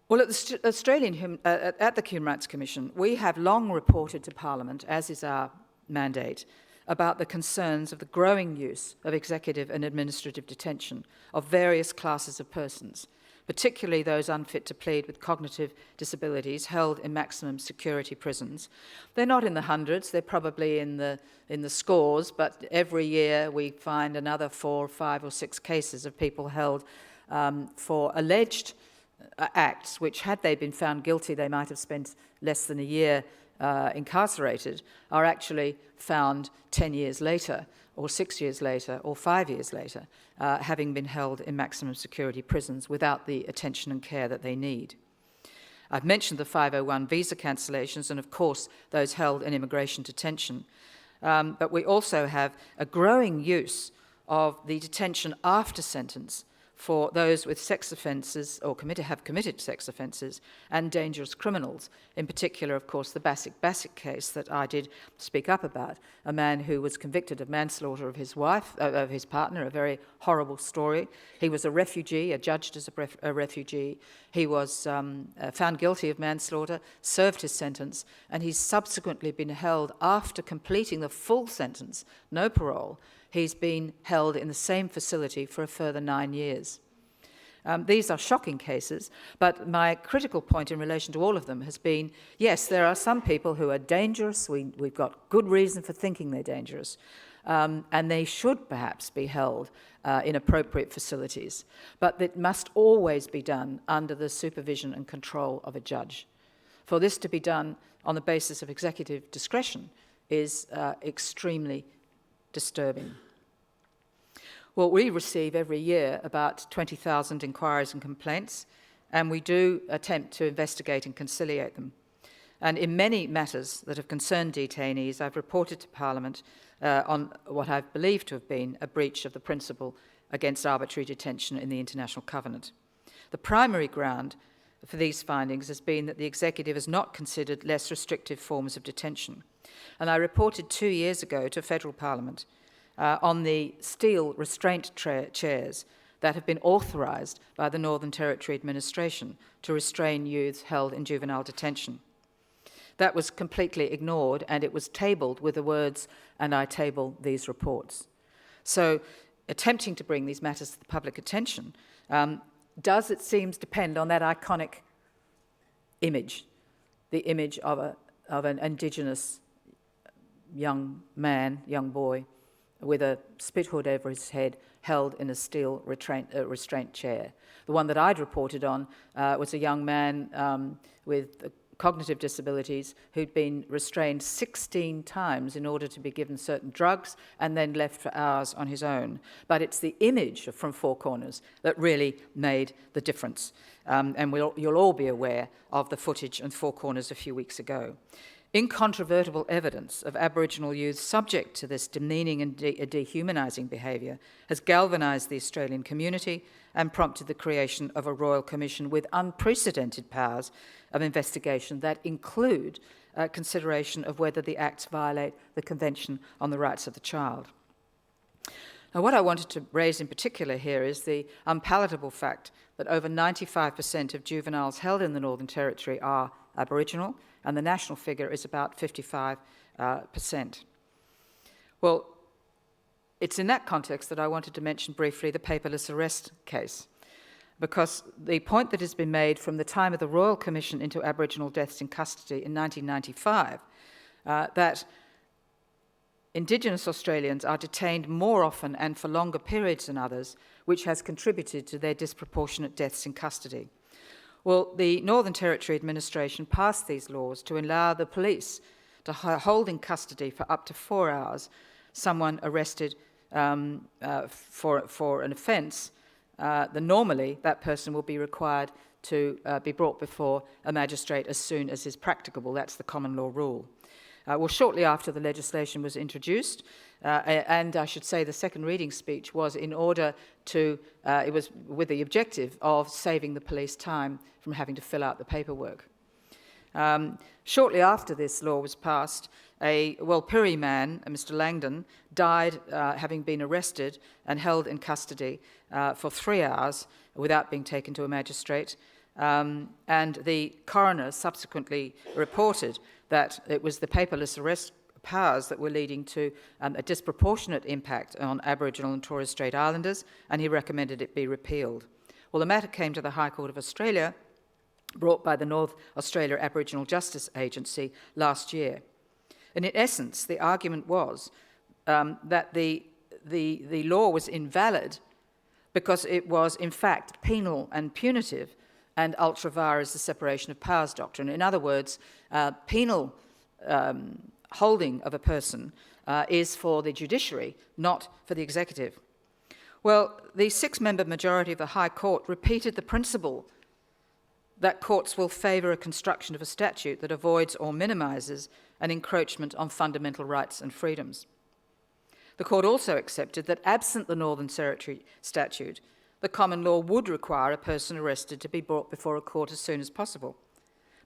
Well, at the Human Rights Commission, we have long reported to Parliament, as is our mandate, about the concerns of the growing use of executive and administrative detention of various classes of persons, particularly those unfit to plead with cognitive disabilities held in maximum security prisons. They're not in the hundreds, they're probably in the scores, but every year we find another 4, 5 or 6 cases of people held for alleged acts which, had they been found guilty, they might have spent less than a year incarcerated, are actually found 10 years later, or 6 years later, or 5 years later, having been held in maximum security prisons without the attention and care that they need. I've mentioned the 501 visa cancellations and, of course, those held in immigration detention. But we also have a growing use of the detention after sentence for those with sex offences or have committed sex offences and dangerous criminals. In particular, of course, the Bassik case that I did speak up about, a man who was convicted of manslaughter of his wife, of his partner, a very horrible story. He was a refugee, adjudged as a refugee. He was found guilty of manslaughter, served his sentence, and he's subsequently been held after completing the full sentence, no parole. He's been held in the same facility for a further 9 years. These are shocking cases, but my critical point in relation to all of them has been, yes, there are some people who are dangerous. We've got good reason for thinking they're dangerous, and they should perhaps be held in appropriate facilities. But it must always be done under the supervision and control of a judge. For this to be done on the basis of executive discretion is extremely disturbing. Well, we receive every year about 20,000 inquiries and complaints, and we do attempt to investigate and conciliate them. And in many matters that have concerned detainees, I've reported to Parliament on what I've believed to have been a breach of the principle against arbitrary detention in the International Covenant. The primary ground for these findings has been that the executive has not considered less restrictive forms of detention. And I reported 2 years ago to Federal Parliament on the steel restraint chairs that have been authorised by the Northern Territory Administration to restrain youths held in juvenile detention. That was completely ignored, and it was tabled with the words, "and I table these reports." So attempting to bring these matters to the public attention does, it seems, depend on that iconic image, the image of an Indigenous young man, young boy, with a spit hood over his head, held in a steel restraint chair. The one that I'd reported on was a young man with cognitive disabilities who'd been restrained 16 times in order to be given certain drugs and then left for hours on his own. But it's the image from Four Corners that really made the difference. And you'll all be aware of the footage in Four Corners a few weeks ago. Incontrovertible evidence of Aboriginal youth subject to this demeaning and dehumanising behaviour has galvanised the Australian community and prompted the creation of a Royal Commission with unprecedented powers of investigation that include consideration of whether the acts violate the Convention on the Rights of the Child. Now, what I wanted to raise in particular here is the unpalatable fact that over 95% of juveniles held in the Northern Territory are Aboriginal, and the national figure is about 55%. Well, it's in that context that I wanted to mention briefly the paperless arrest case, because the point that has been made from the time of the Royal Commission into Aboriginal deaths in custody in 1995, that Indigenous Australians are detained more often and for longer periods than others, which has contributed to their disproportionate deaths in custody. Well, the Northern Territory Administration passed these laws to allow the police to hold in custody for up to 4 hours someone arrested for an offence then normally that person will be required to be brought before a magistrate as soon as is practicable. That's the common law rule. Well, shortly after the legislation was introduced, and I should say the second reading speech was in order to, it was with the objective of saving the police time from having to fill out the paperwork. Shortly after this law was passed, a Walpiri man, Mr. Langdon, died having been arrested and held in custody for 3 hours without being taken to a magistrate. And the coroner subsequently reported that it was the paperless arrest powers that were leading to a disproportionate impact on Aboriginal and Torres Strait Islanders, and he recommended it be repealed. Well, the matter came to the High Court of Australia, brought by the North Australia Aboriginal Justice Agency last year. And in essence, the argument was that the law was invalid because it was, in fact, penal and punitive, and ultra vires the separation of powers doctrine. In other words, penal holding of a person is for the judiciary, not for the executive. Well, the 6-member majority of the High Court repeated the principle that courts will favour a construction of a statute that avoids or minimises an encroachment on fundamental rights and freedoms. The court also accepted that absent the Northern Territory statute, the common law would require a person arrested to be brought before a court as soon as possible.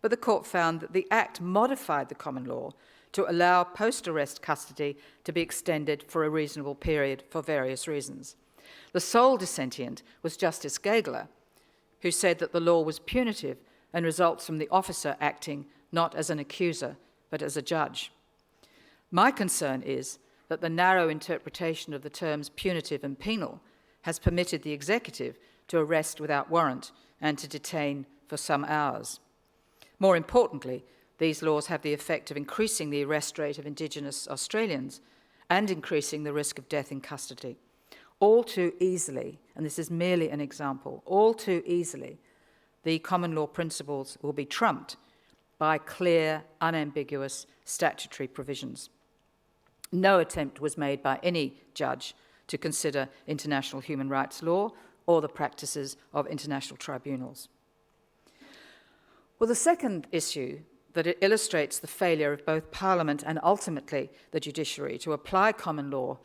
But the court found that the Act modified the common law to allow post-arrest custody to be extended for a reasonable period for various reasons. The sole dissentient was Justice Gageler, who said that the law was punitive and results from the officer acting not as an accuser, but as a judge. My concern is that the narrow interpretation of the terms punitive and penal has permitted the executive to arrest without warrant and to detain for some hours. More importantly, these laws have the effect of increasing the arrest rate of Indigenous Australians and increasing the risk of death in custody. All too easily, and this is merely an example, all too easily, the common law principles will be trumped by clear, unambiguous statutory provisions. No attempt was made by any judge to consider international human rights law or the practices of international tribunals. Well, the second issue that it illustrates the failure of both Parliament and ultimately the judiciary to apply common law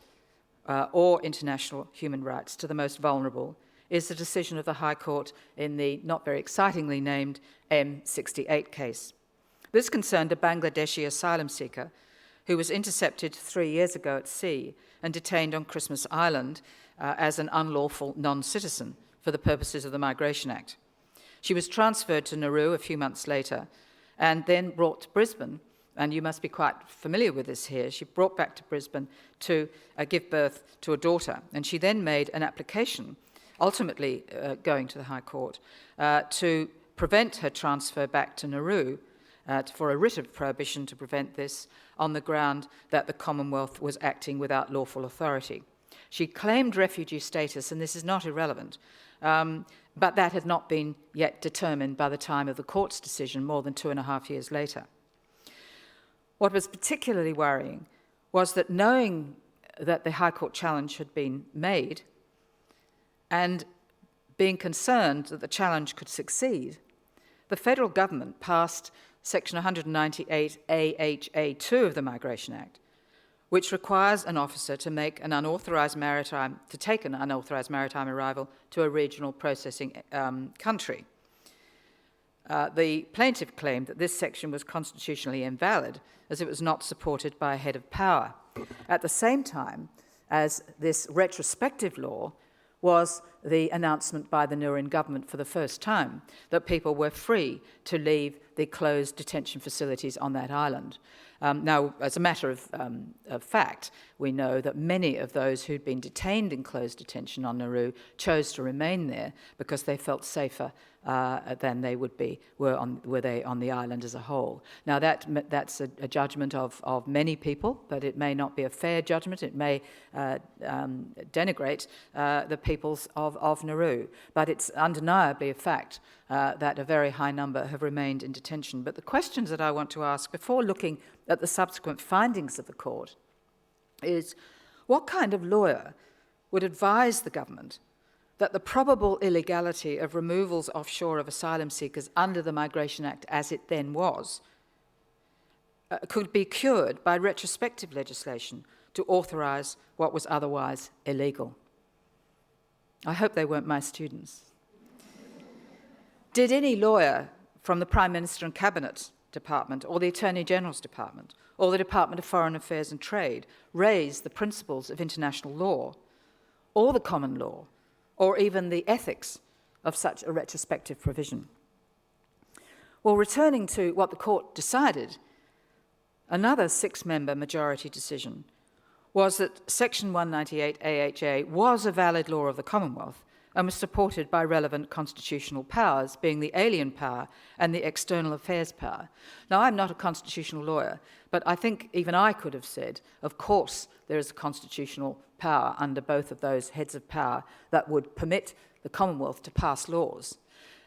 or international human rights to the most vulnerable is the decision of the High Court in the not very excitingly named M68 case. This concerned a Bangladeshi asylum seeker who was intercepted 3 years ago at sea and detained on Christmas Island as an unlawful non-citizen for the purposes of the Migration Act. She was transferred to Nauru a few months later and then brought to Brisbane, and you must be quite familiar with this here. She brought back to Brisbane to give birth to a daughter, and she then made an application, ultimately going to the High Court, to prevent her transfer back to Nauru for a writ of prohibition to prevent this on the ground that the Commonwealth was acting without lawful authority. She claimed refugee status, and this is not irrelevant, but that had not been yet determined by the time of the court's decision more than 2.5 years later. What was particularly worrying was that knowing that the High Court challenge had been made and being concerned that the challenge could succeed, the federal government passed Section 198 AHA2 of the Migration Act, which requires an officer to take an unauthorised maritime arrival to a regional processing country. The plaintiff claimed that this section was constitutionally invalid as it was not supported by a head of power, at the same time as this retrospective law was the announcement by the Nauruan government for the first time that people were free to leave the closed detention facilities on that island. Now, as a matter of fact, we know that many of those who'd been detained in closed detention on Nauru chose to remain there because they felt safer than they were they on the island as a whole. Now, that's a judgment of many people, but it may not be a fair judgment. It may denigrate the peoples of Nauru. But it's undeniably a fact that a very high number have remained in detention. But the questions that I want to ask before looking at the subsequent findings of the court is, what kind of lawyer would advise the government that the probable illegality of removals offshore of asylum seekers under the Migration Act as it then was could be cured by retrospective legislation to authorise what was otherwise illegal. I hope they weren't my students. Did any lawyer from the Prime Minister and Cabinet Department or the Attorney General's Department or the Department of Foreign Affairs and Trade raise the principles of international law or the common law or even the ethics of such a retrospective provision? Well, returning to what the court decided, another 6-member majority decision was that Section 198 AHA was a valid law of the Commonwealth and was supported by relevant constitutional powers, being the alien power and the external affairs power. Now, I'm not a constitutional lawyer, but I think even I could have said, of course, there is a constitutional power under both of those heads of power that would permit the Commonwealth to pass laws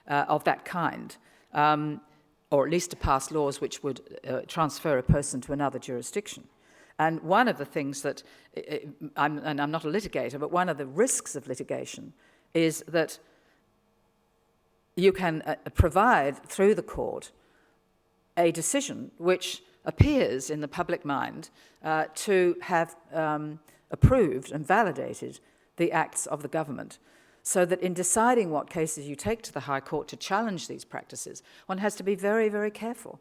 of that kind, or at least to pass laws which would transfer a person to another jurisdiction. And one of the things that, I'm not a litigator, but one of the risks of litigation is that you can provide through the court a decision which appears in the public mind to have approved and validated the acts of the government, so that in deciding what cases you take to the High Court to challenge these practices, one has to be very, very careful.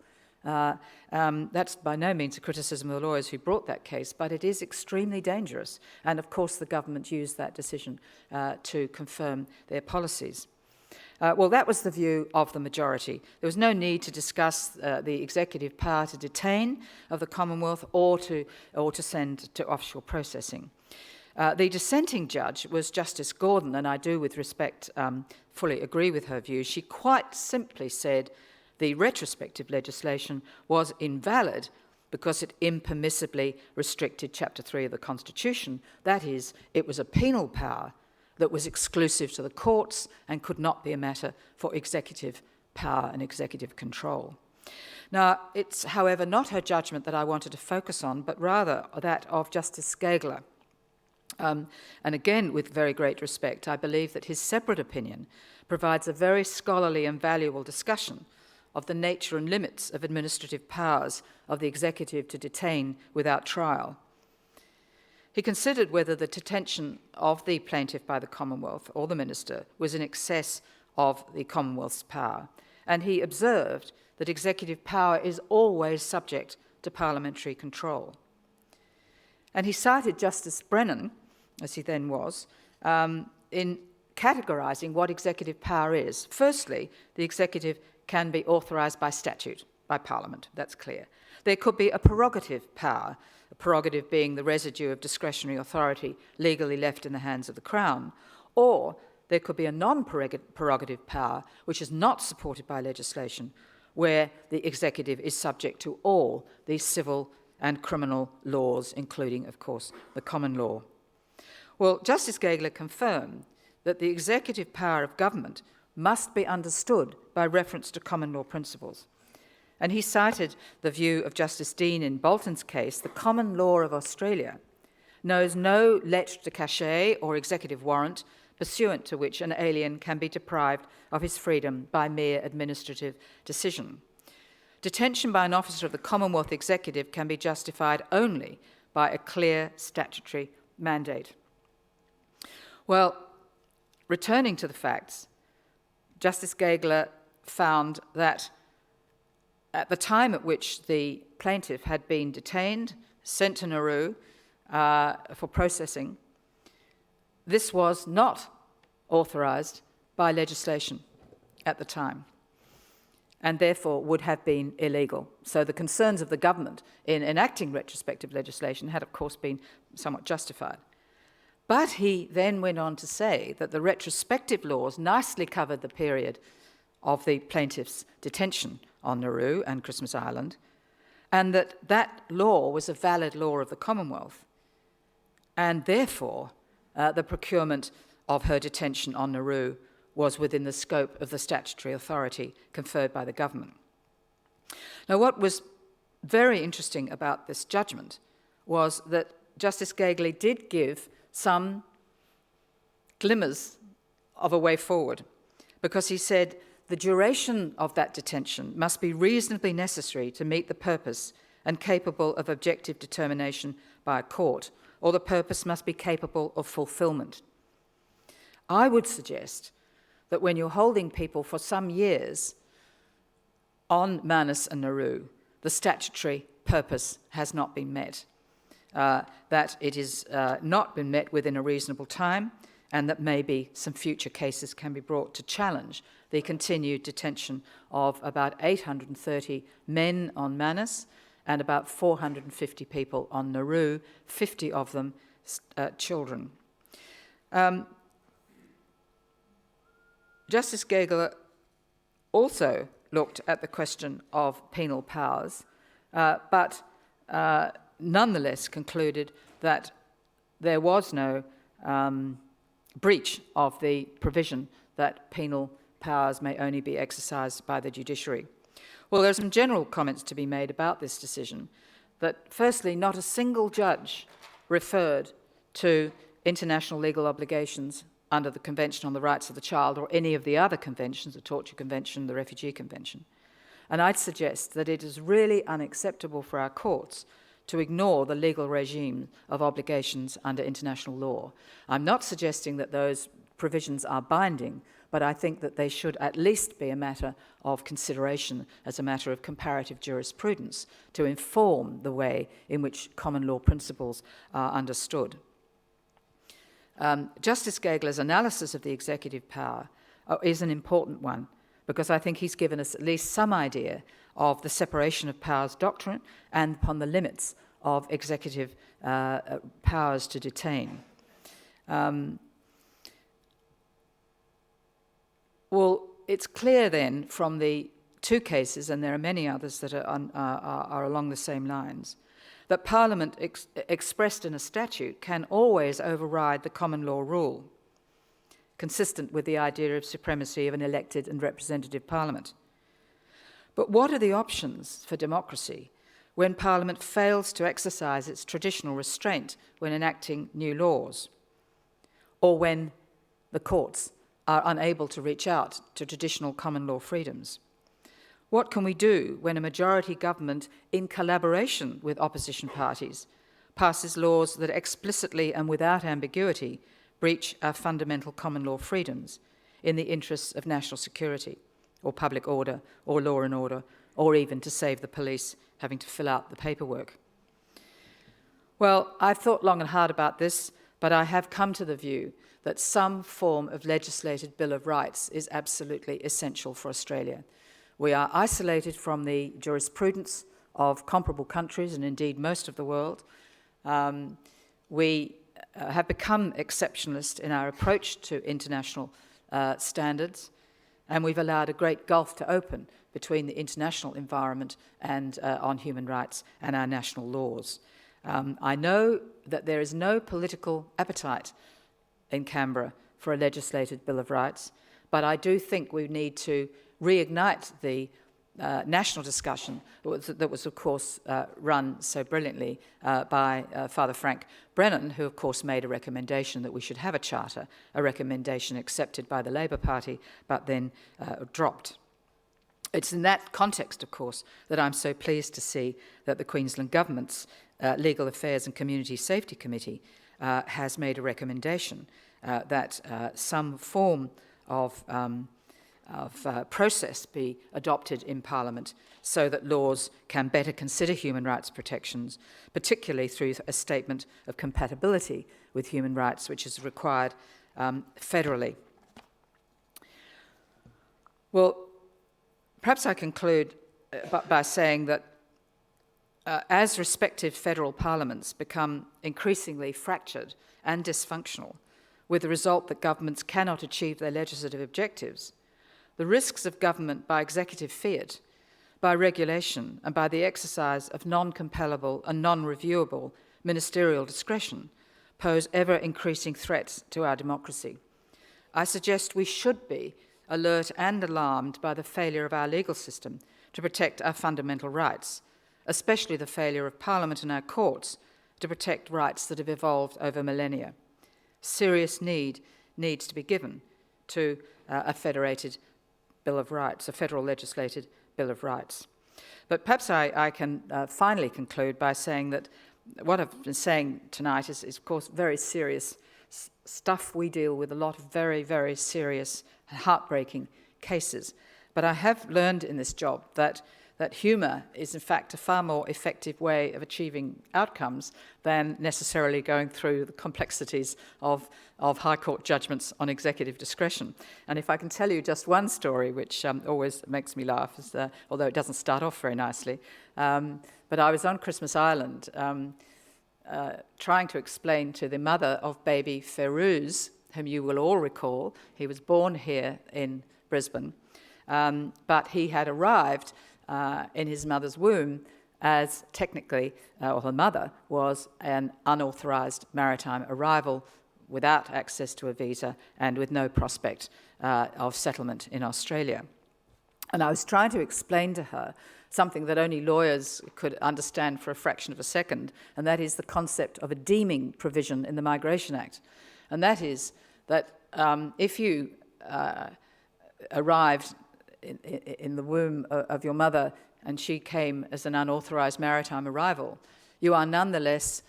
That's by no means a criticism of the lawyers who brought that case, but it is extremely dangerous. And of course, the government used that decision to confirm their policies. Well, that was the view of the majority. There was no need to discuss the executive power to detain of the Commonwealth or to send to offshore processing. The dissenting judge was Justice Gordon, and I do, with respect, fully agree with her view. She quite simply said the retrospective legislation was invalid because it impermissibly restricted Chapter 3 of the Constitution. That is, it was a penal power that was exclusive to the courts and could not be a matter for executive power and executive control. Now, it's, however, not her judgment that I wanted to focus on, but rather that of Justice Gageler. And again, with very great respect, I believe that his separate opinion provides a very scholarly and valuable discussion of the nature and limits of administrative powers of the executive to detain without trial. He considered whether the detention of the plaintiff by the Commonwealth or the minister was in excess of the Commonwealth's power, and he observed that executive power is always subject to parliamentary control. And he cited Justice Brennan, as he then was, in categorising what executive power is. Firstly, the executive can be authorised by statute, by Parliament, that's clear. There could be a prerogative power, a prerogative being the residue of discretionary authority legally left in the hands of the Crown, or there could be a non-prerogative power which is not supported by legislation, where the executive is subject to all these civil and criminal laws, including, of course, the common law. Well, Justice Gageler confirmed that the executive power of government must be understood by reference to common law principles. And he cited the view of Justice Dean in Bolton's case: the common law of Australia knows no lettre de cachet or executive warrant pursuant to which an alien can be deprived of his freedom by mere administrative decision. Detention by an officer of the Commonwealth Executive can be justified only by a clear statutory mandate. Well, returning to the facts, Justice Gageler found that at the time at which the plaintiff had been detained, sent to Nauru for processing, this was not authorised by legislation at the time, and therefore would have been illegal. So the concerns of the government in enacting retrospective legislation had, of course, been somewhat justified. But he then went on to say that the retrospective laws nicely covered the period of the plaintiff's detention on Nauru and Christmas Island, and that that law was a valid law of the Commonwealth, and therefore the procurement of her detention on Nauru was within the scope of the statutory authority conferred by the government. Now, what was very interesting about this judgment was that Justice Gageler did give some glimmers of a way forward, because he said the duration of that detention must be reasonably necessary to meet the purpose and capable of objective determination by a court, or the purpose must be capable of fulfilment. I would suggest that when you're holding people for some years on Manus and Nauru, the statutory purpose has not been met, that it is not been met within a reasonable time, and that maybe some future cases can be brought to challenge the continued detention of about 830 men on Manus and about 450 people on Nauru, 50 of them children. Justice Gageler also looked at the question of penal powers, but nonetheless concluded that there was no breach of the provision that penal powers may only be exercised by the judiciary. Well, there are some general comments to be made about this decision. That firstly, not a single judge referred to international legal obligations under the Convention on the Rights of the Child or any of the other conventions, the Torture Convention, the Refugee Convention. And I'd suggest that it is really unacceptable for our courts to ignore the legal regime of obligations under international law. I'm not suggesting that those provisions are binding, but I think that they should at least be a matter of consideration as a matter of comparative jurisprudence to inform the way in which common law principles are understood. Justice Gageler's analysis of the executive power is an important one, because I think he's given us at least some idea of the separation of powers doctrine and upon the limits of executive powers to detain. Well, it's clear then from the two cases, and there are many others that are along the same lines, that Parliament expressed in a statute can always override the common law rule, consistent with the idea of supremacy of an elected and representative Parliament. But what are the options for democracy when Parliament fails to exercise its traditional restraint when enacting new laws, or when the courts are unable to reach out to traditional common law freedoms? What can we do when a majority government, in collaboration with opposition parties, passes laws that explicitly and without ambiguity breach our fundamental common law freedoms in the interests of national security, or public order, or law and order, or even to save the police having to fill out the paperwork? Well, I've thought long and hard about this, but I have come to the view that some form of legislated Bill of Rights is absolutely essential for Australia. We are isolated from the jurisprudence of comparable countries, and indeed most of the world. We have become exceptionalist in our approach to international standards, and we've allowed a great gulf to open between the international environment and on human rights and our national laws. I know that there is no political appetite in Canberra for a legislated Bill of Rights, but I do think we need to reignite the national discussion that was, of course, run so brilliantly by Father Frank Brennan, who, of course, made a recommendation that we should have a charter, a recommendation accepted by the Labor Party, but then dropped. It's in that context, of course, that I'm so pleased to see that the Queensland Government's Legal Affairs and Community Safety Committee has made a recommendation that some form of process be adopted in Parliament so that laws can better consider human rights protections, particularly through a statement of compatibility with human rights, which is required federally. Well, perhaps I conclude by saying that as respective federal parliaments become increasingly fractured and dysfunctional, with the result that governments cannot achieve their legislative objectives, the risks of government by executive fiat, by regulation, and by the exercise of non-compellable and non-reviewable ministerial discretion pose ever-increasing threats to our democracy. I suggest we should be alert and alarmed by the failure of our legal system to protect our fundamental rights, especially the failure of Parliament and our courts to protect rights that have evolved over millennia. Serious need needs to be given to a federated Bill of Rights, a federal legislated Bill of Rights. But perhaps I can finally conclude by saying that what I've been saying tonight is of course, very serious stuff. We deal with a lot of very, very serious and heartbreaking cases. But I have learned in this job that humour is in fact a far more effective way of achieving outcomes than necessarily going through the complexities of High Court judgments on executive discretion. And if I can tell you just one story, which always makes me laugh, although it doesn't start off very nicely, but I was on Christmas Island trying to explain to the mother of baby Feroz, whom you will all recall. He was born here in Brisbane, but he had arrived in his mother's womb as technically, or her mother, was an unauthorised maritime arrival without access to a visa and with no prospect of settlement in Australia. And I was trying to explain to her something that only lawyers could understand for a fraction of a second, and that is the concept of a deeming provision in the Migration Act. And that is that if you arrived in the womb of your mother and she came as an unauthorised maritime arrival, you are nonetheless,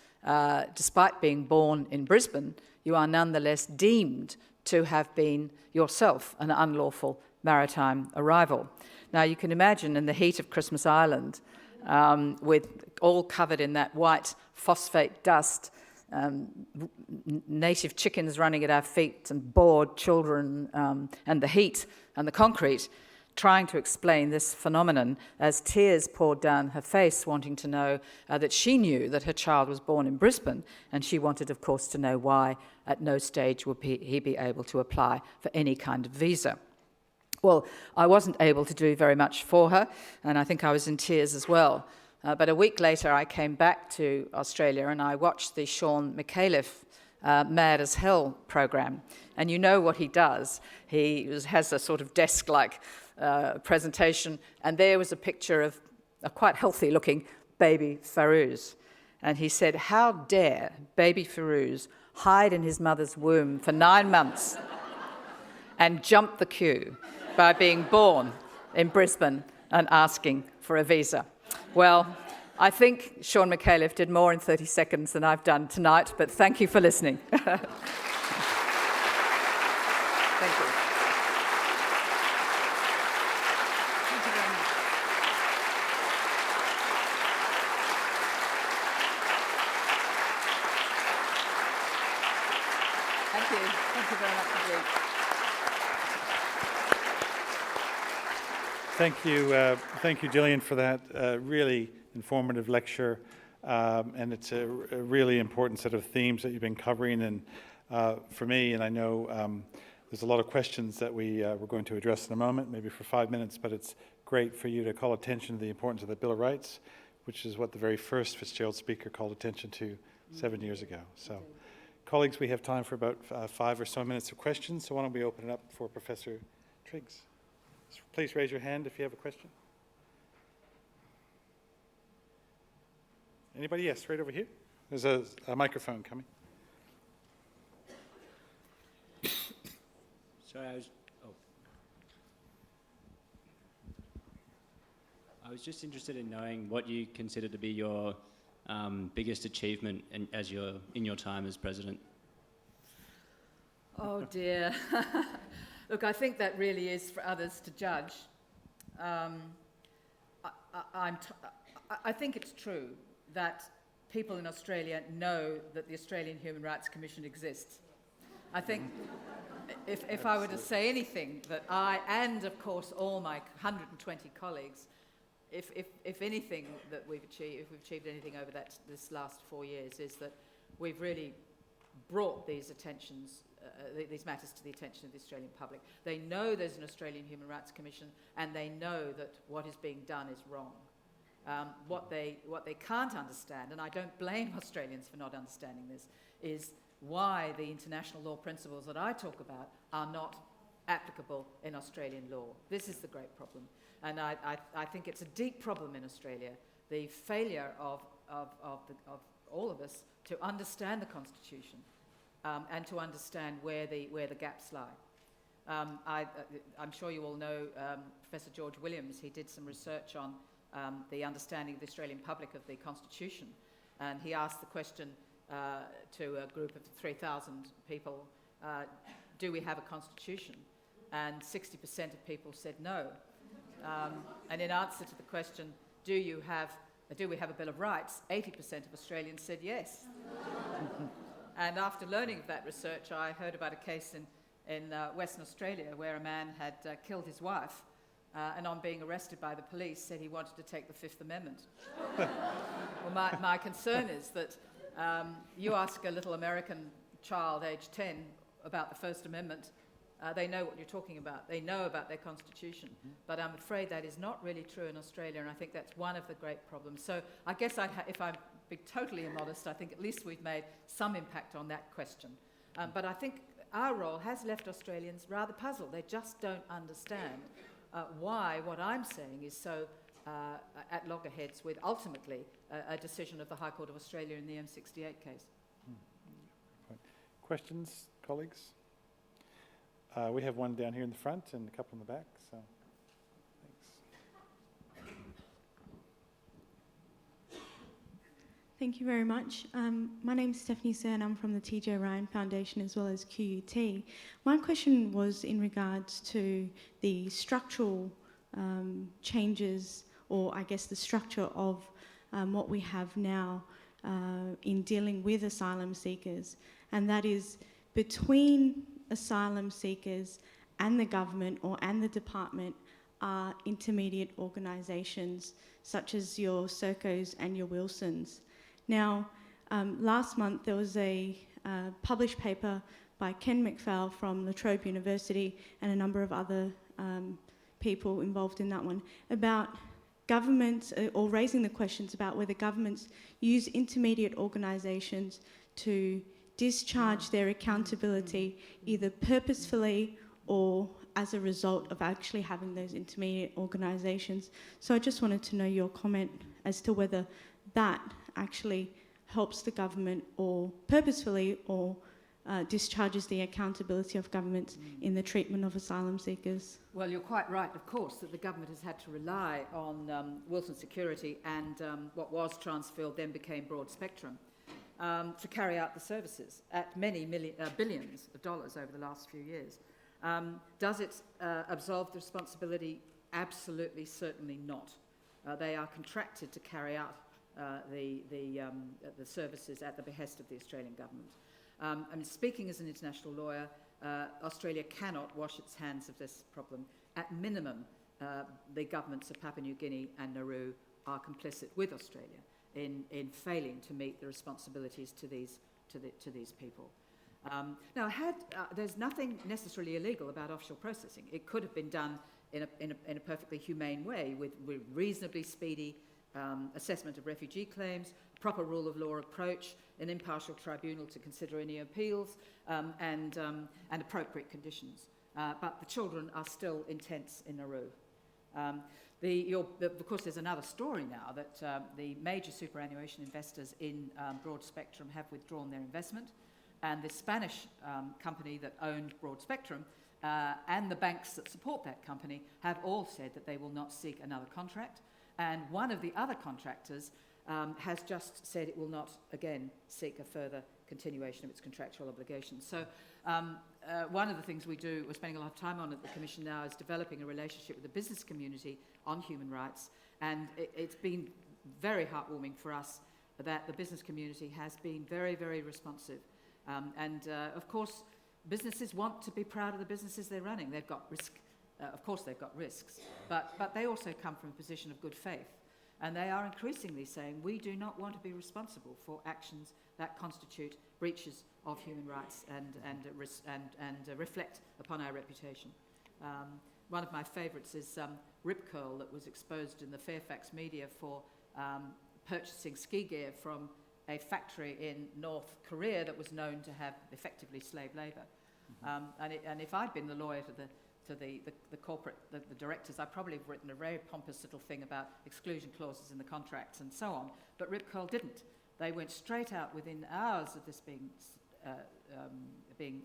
despite being born in Brisbane, you are nonetheless deemed to have been yourself an unlawful maritime arrival. Now you can imagine in the heat of Christmas Island, with all covered in that white phosphate dust, native chickens running at our feet and bored children, and the heat and the concrete, trying to explain this phenomenon as tears poured down her face, wanting to know that she knew that her child was born in Brisbane, and she wanted, of course, to know why at no stage would he be able to apply for any kind of visa. Well, I wasn't able to do very much for her, and I think I was in tears as well. But a week later, I came back to Australia and I watched the Sean McAuliffe Mad as Hell program. And you know what he does. He has a sort of desk-like presentation, and there was a picture of a quite healthy-looking baby Feroz. And he said, how dare baby Feroz hide in his mother's womb for 9 months and jump the queue by being born in Brisbane and asking for a visa. Well, I think Sean McAuliffe did more in 30 seconds than I've done tonight, but thank you for listening. Thank you. Thank you. Thank you very much indeed. Thank you, Gillian, for that really informative lecture. And it's a really important set of themes that you've been covering. And for me, and I know there's a lot of questions that we're going to address in a moment, maybe for 5 minutes, but it's great for you to call attention to the importance of the Bill of Rights, which is what the very first Fitzgerald speaker called attention to 7 years ago. So, colleagues, we have time for about 5 or so minutes of questions, so why don't we open it up for Professor Triggs. Please raise your hand if you have a question. Anybody? Yes, right over here. There's a microphone coming. Sorry, I was just interested in knowing what you consider to be your biggest achievement in your time as president. Oh dear. Look, I think that really is for others to judge. I think it's true that people in Australia know that the Australian Human Rights Commission exists. I think if I were to say anything that I, and of course all my 120 colleagues, if anything that we've achieved anything over this last 4 years, is that we've really brought these matters to the attention of the Australian public. They know there's an Australian Human Rights Commission, and they know that what is being done is wrong. What they can't understand, and I don't blame Australians for not understanding this, is why the international law principles that I talk about are not applicable in Australian law. This is the great problem. And I think it's a deep problem in Australia, the failure of all of us to understand the Constitution and to understand where the gaps lie. I'm sure you all know Professor George Williams. He did some research on the understanding of the Australian public of the Constitution, and he asked the question to a group of 3,000 people, do we have a Constitution? And 60% of people said no. And in answer to the question, do we have a Bill of Rights, 80% of Australians said yes. And after learning of that research, I heard about a case in Western Australia where a man had killed his wife and on being arrested by the police said he wanted to take the Fifth Amendment. Well, my concern is that you ask a little American child aged 10 about the First Amendment, they know what you're talking about. They know about their constitution. But I'm afraid that is not really true in Australia, and I think that's one of the great problems. So I guess if I'm being totally immodest, I think at least we've made some impact on that question. But I think our role has left Australians rather puzzled. They just don't understand why what I'm saying is so at loggerheads with ultimately a decision of the High Court of Australia in the M68 case. Questions, colleagues? We have one down here in the front and a couple in the back, so thanks. Thank you very much. My name is Stephanie Cern. I'm from the TJ Ryan Foundation as well as QUT. My question was in regards to the structural changes, or I guess the structure of what we have now in dealing with asylum seekers, and that is between asylum seekers and the government and the department are intermediate organisations such as your Sercos and your Wilsons. Now, last month there was a published paper by Ken McPhail from La Trobe University and a number of other people involved in that one about governments, or raising the questions about whether governments use intermediate organisations to discharge their accountability either purposefully or as a result of actually having those intermediate organisations. So I just wanted to know your comment as to whether that actually helps the government or purposefully or discharges the accountability of governments in the treatment of asylum seekers. Well, you're quite right, of course, that the government has had to rely on Wilson Security and what was Transfield then became Broad Spectrum to carry out the services at many billions of dollars over the last few years. Does it absolve the responsibility? Absolutely, certainly not. They are contracted to carry out the services at the behest of the Australian government. And speaking as an international lawyer, Australia cannot wash its hands of this problem. At minimum, the governments of Papua New Guinea and Nauru are complicit with Australia in failing to meet the responsibilities to these people. Now, there's nothing necessarily illegal about offshore processing. It could have been done in a perfectly humane way with reasonably speedy assessment of refugee claims, proper rule of law approach, an impartial tribunal to consider any appeals, and appropriate conditions. But the children are still intense in Nauru. Of course, there's another story now that the major superannuation investors in Broad Spectrum have withdrawn their investment, and the Spanish company that owned Broad Spectrum and the banks that support that company have all said that they will not seek another contract. And one of the other contractors has just said it will not, again, seek a further continuation of its contractual obligations. So one of the things we're spending a lot of time on at the Commission now is developing a relationship with the business community on human rights. And it's been very heartwarming for us that the business community has been very, very responsive. Of course, businesses want to be proud of the businesses they're running. They've got risk. Of course, they've got risks, but they also come from a position of good faith. And they are increasingly saying, we do not want to be responsible for actions that constitute breaches of human rights and reflect upon our reputation. One of my favourites is Rip Curl, that was exposed in the Fairfax media for purchasing ski gear from a factory in North Korea that was known to have effectively slave labour. And if I'd been the lawyer to the corporate, the directors, I probably have written a very pompous little thing about exclusion clauses in the contracts and so on, but Rip Curl didn't. They went straight out within hours of this being being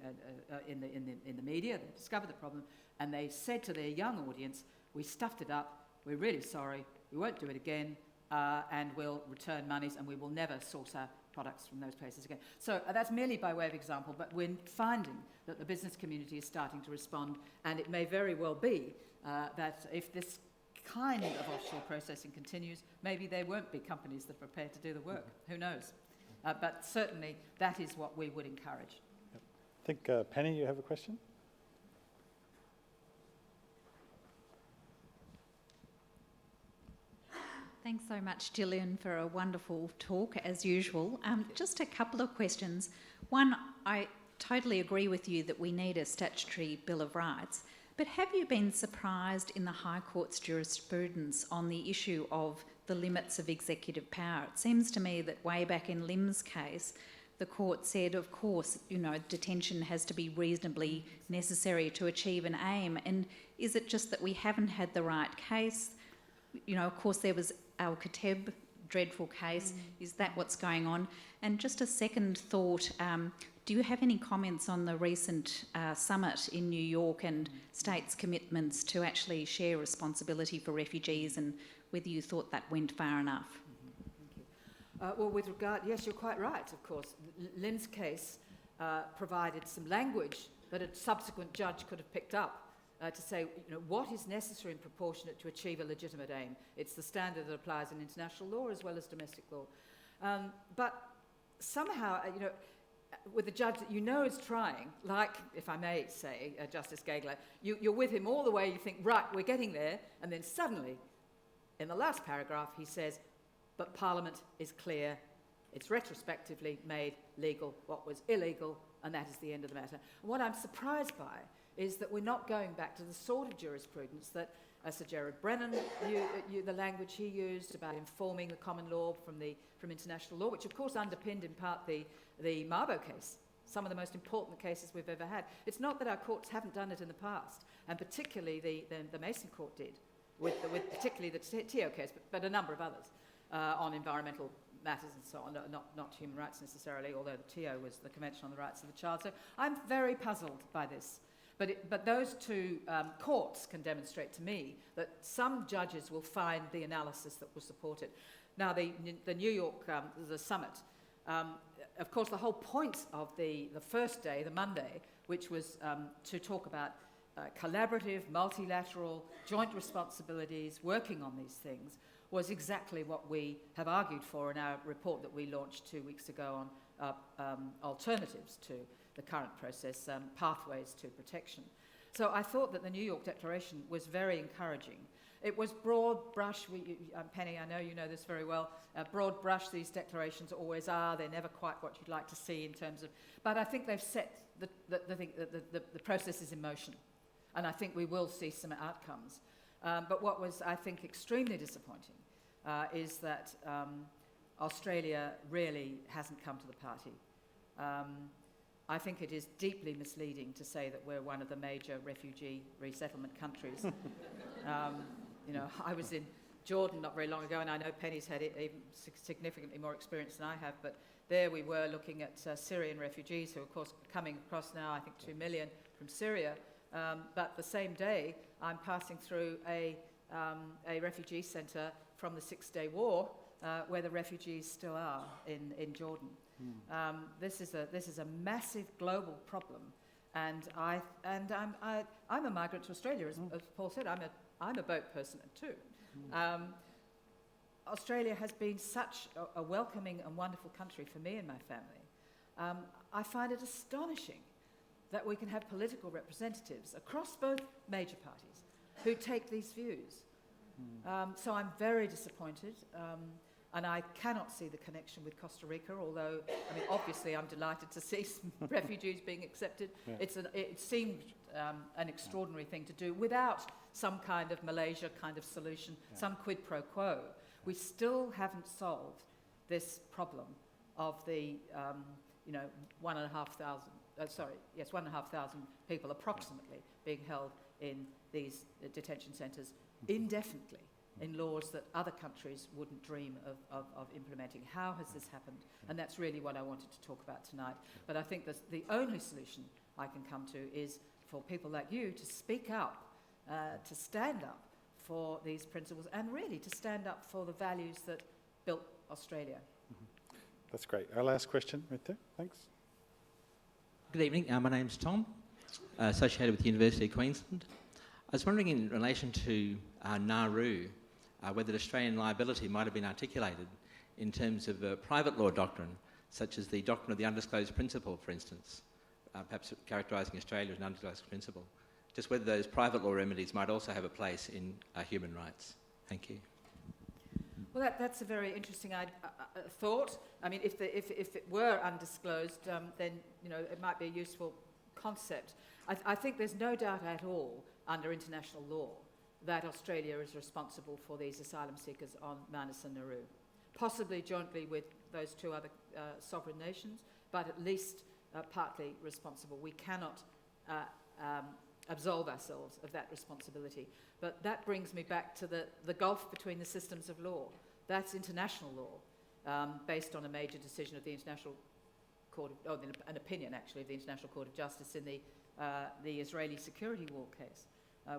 in the media. They discovered the problem, and they said to their young audience, "We stuffed it up. We're really sorry. We won't do it again, and we'll return monies, and we will never source our products from those places again." So that's merely by way of example, but we're finding that the business community is starting to respond, and it may very well be that if this kind of offshore processing continues, maybe there won't be companies that are prepared to do the work. Who knows? But certainly that is what we would encourage. I think, Penny, you have a question? Thanks so much, Gillian, for a wonderful talk, as usual. Just a couple of questions. One, I totally agree with you that we need a statutory Bill of Rights, but have you been surprised in the High Court's jurisprudence on the issue of the limits of executive power? It seems to me that way back in Lim's case, the court said, of course, detention has to be reasonably necessary to achieve an aim. And is it just that we haven't had the right case? Of course, there was Al Kateb, dreadful case. Is that what's going on? And just a second thought, do you have any comments on the recent summit in New York and states' commitments to actually share responsibility for refugees, and whether you thought that went far enough? Thank you. Well, with regard, yes, you're quite right, of course. Lim's case provided some language that a subsequent judge could have picked up to say, what is necessary and proportionate to achieve a legitimate aim. It's the standard that applies in international law as well as domestic law. But somehow, with a judge that is trying, like, if I may say, Justice Gageler, you're with him all the way, you think, right, we're getting there, and then suddenly, in the last paragraph, he says, but Parliament is clear, it's retrospectively made legal what was illegal, and that is the end of the matter. And what I'm surprised by is that we're not going back to the sort of jurisprudence that Sir Gerard Brennan, the language he used about informing the common law from international law, which of course underpinned in part the Mabo case, some of the most important cases we've ever had. It's not that our courts haven't done it in the past, and particularly the Mason Court did, with particularly the Teo case, but a number of others on environmental matters and so on, not human rights necessarily, although the Teo was the Convention on the Rights of the Child. So I'm very puzzled by this. But those two courts can demonstrate to me that some judges will find the analysis that will support it. Now, the New York, the summit, of course, the whole point of the first day, the Monday, which was to talk about collaborative, multilateral, joint responsibilities, working on these things, was exactly what we have argued for in our report that we launched 2 weeks ago on alternatives to the current process, pathways to protection. So I thought that the New York Declaration was very encouraging. It was broad brush, Penny, I know you know this very well, broad brush, these declarations always are, they're never quite what you'd like to see in terms of, but I think they've set the process is in motion, and I think we will see some outcomes. But what was, I think, extremely disappointing is that Australia really hasn't come to the party. I think it is deeply misleading to say that we're one of the major refugee resettlement countries. I was in Jordan not very long ago, and I know Penny's had even significantly more experience than I have, but there we were looking at Syrian refugees who, of course, are coming across now, I think 2 million from Syria. But the same day, I'm passing through a refugee centre from the Six-Day War, where the refugees still are in Jordan. This is a massive global problem, and I'm a migrant to Australia, as Paul said. I'm a boat person too. Australia has been such a welcoming and wonderful country for me and my family. I find it astonishing that we can have political representatives across both major parties who take these views. So I'm very disappointed, and I cannot see the connection with Costa Rica, although, obviously I'm delighted to see some refugees being accepted. Yeah. It seemed an extraordinary thing to do without some kind of Malaysia kind of solution, some quid pro quo. We still haven't solved this problem of the 1,500 people approximately being held in these detention centres indefinitely. in laws that other countries wouldn't dream of implementing. How has this happened? And that's really what I wanted to talk about tonight. But I think that the only solution I can come to is for people like you to speak up, to stand up for these principles, and really to stand up for the values that built Australia. That's great. Our last question right there. Thanks. Good evening. My name's Tom, associated with the University of Queensland. I was wondering in relation to Nauru, whether Australian liability might have been articulated in terms of a private law doctrine, such as the doctrine of the undisclosed principle, for instance, perhaps characterising Australia as an undisclosed principle. Just whether those private law remedies might also have a place in human rights. Thank you. Well, that's a very interesting thought. I mean, if it were undisclosed, then it might be a useful concept. I think there's no doubt at all under international law that Australia is responsible for these asylum seekers on Manus and Nauru, possibly jointly with those two other sovereign nations, but at least partly responsible. We cannot absolve ourselves of that responsibility. But that brings me back to the gulf between the systems of law. That's international law, based on a major decision of the International Court of, an opinion actually of the International Court of Justice in the Israeli security war case,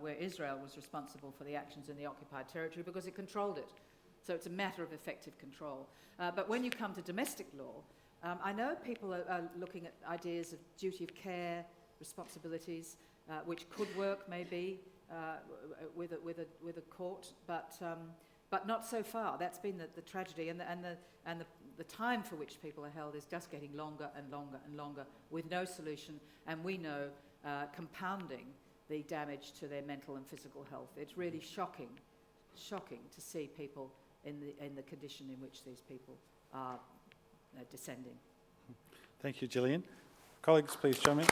where Israel was responsible for the actions in the occupied territory because it controlled it. So it's a matter of effective control. But when you come to domestic law, I know people are looking at ideas of duty of care, responsibilities, which could work maybe with a court, but not so far. That's been the tragedy, and the time for which people are held is just getting longer and longer and longer, with no solution, and we know compounding the damage to their mental and physical health. It's really shocking to see people in the condition in which these people are descending. Thank you, Gillian. Colleagues, please join me.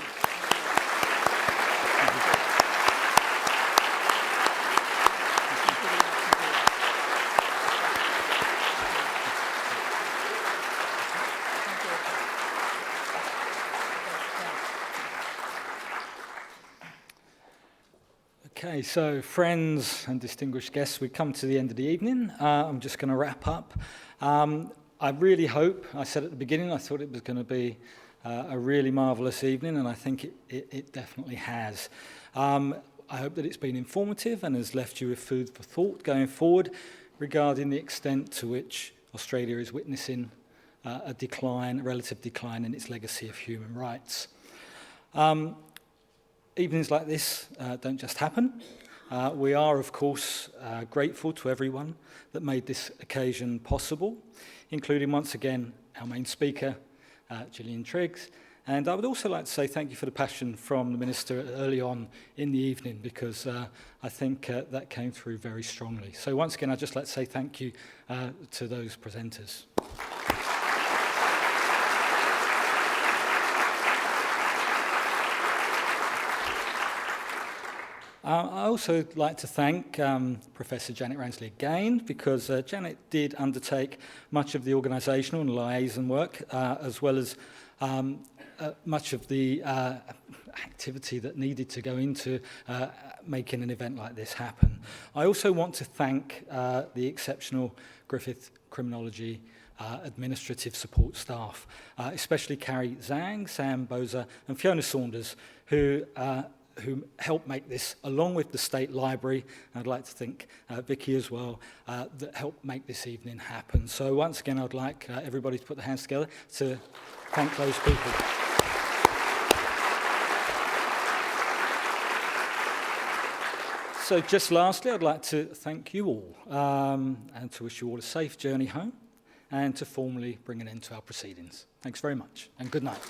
Okay, so friends and distinguished guests, we've come to the end of the evening. I'm just going to wrap up. I really hope, I said at the beginning, I thought it was going to be a really marvellous evening, and I think it definitely has. I hope that it's been informative and has left you with food for thought going forward regarding the extent to which Australia is witnessing a relative decline in its legacy of human rights. Evenings like this don't just happen. We are, of course, grateful to everyone that made this occasion possible, including, once again, our main speaker, Gillian Triggs. And I would also like to say thank you for the passion from the Minister early on in the evening, because I think that came through very strongly. So once again, I'd just like to say thank you to those presenters. I also like to thank Professor Janet Ransley again, because Janet did undertake much of the organisational and liaison work, as well as much of the activity that needed to go into making an event like this happen. I also want to thank the exceptional Griffith Criminology administrative support staff, especially Carrie Zhang, Sam Boza and Fiona Saunders, who helped make this, along with the State Library. I'd like to thank Vicky as well, that helped make this evening happen. So once again, I'd like everybody to put their hands together to thank those people. So just lastly, I'd like to thank you all and to wish you all a safe journey home and to formally bring an end to our proceedings. Thanks very much and good night.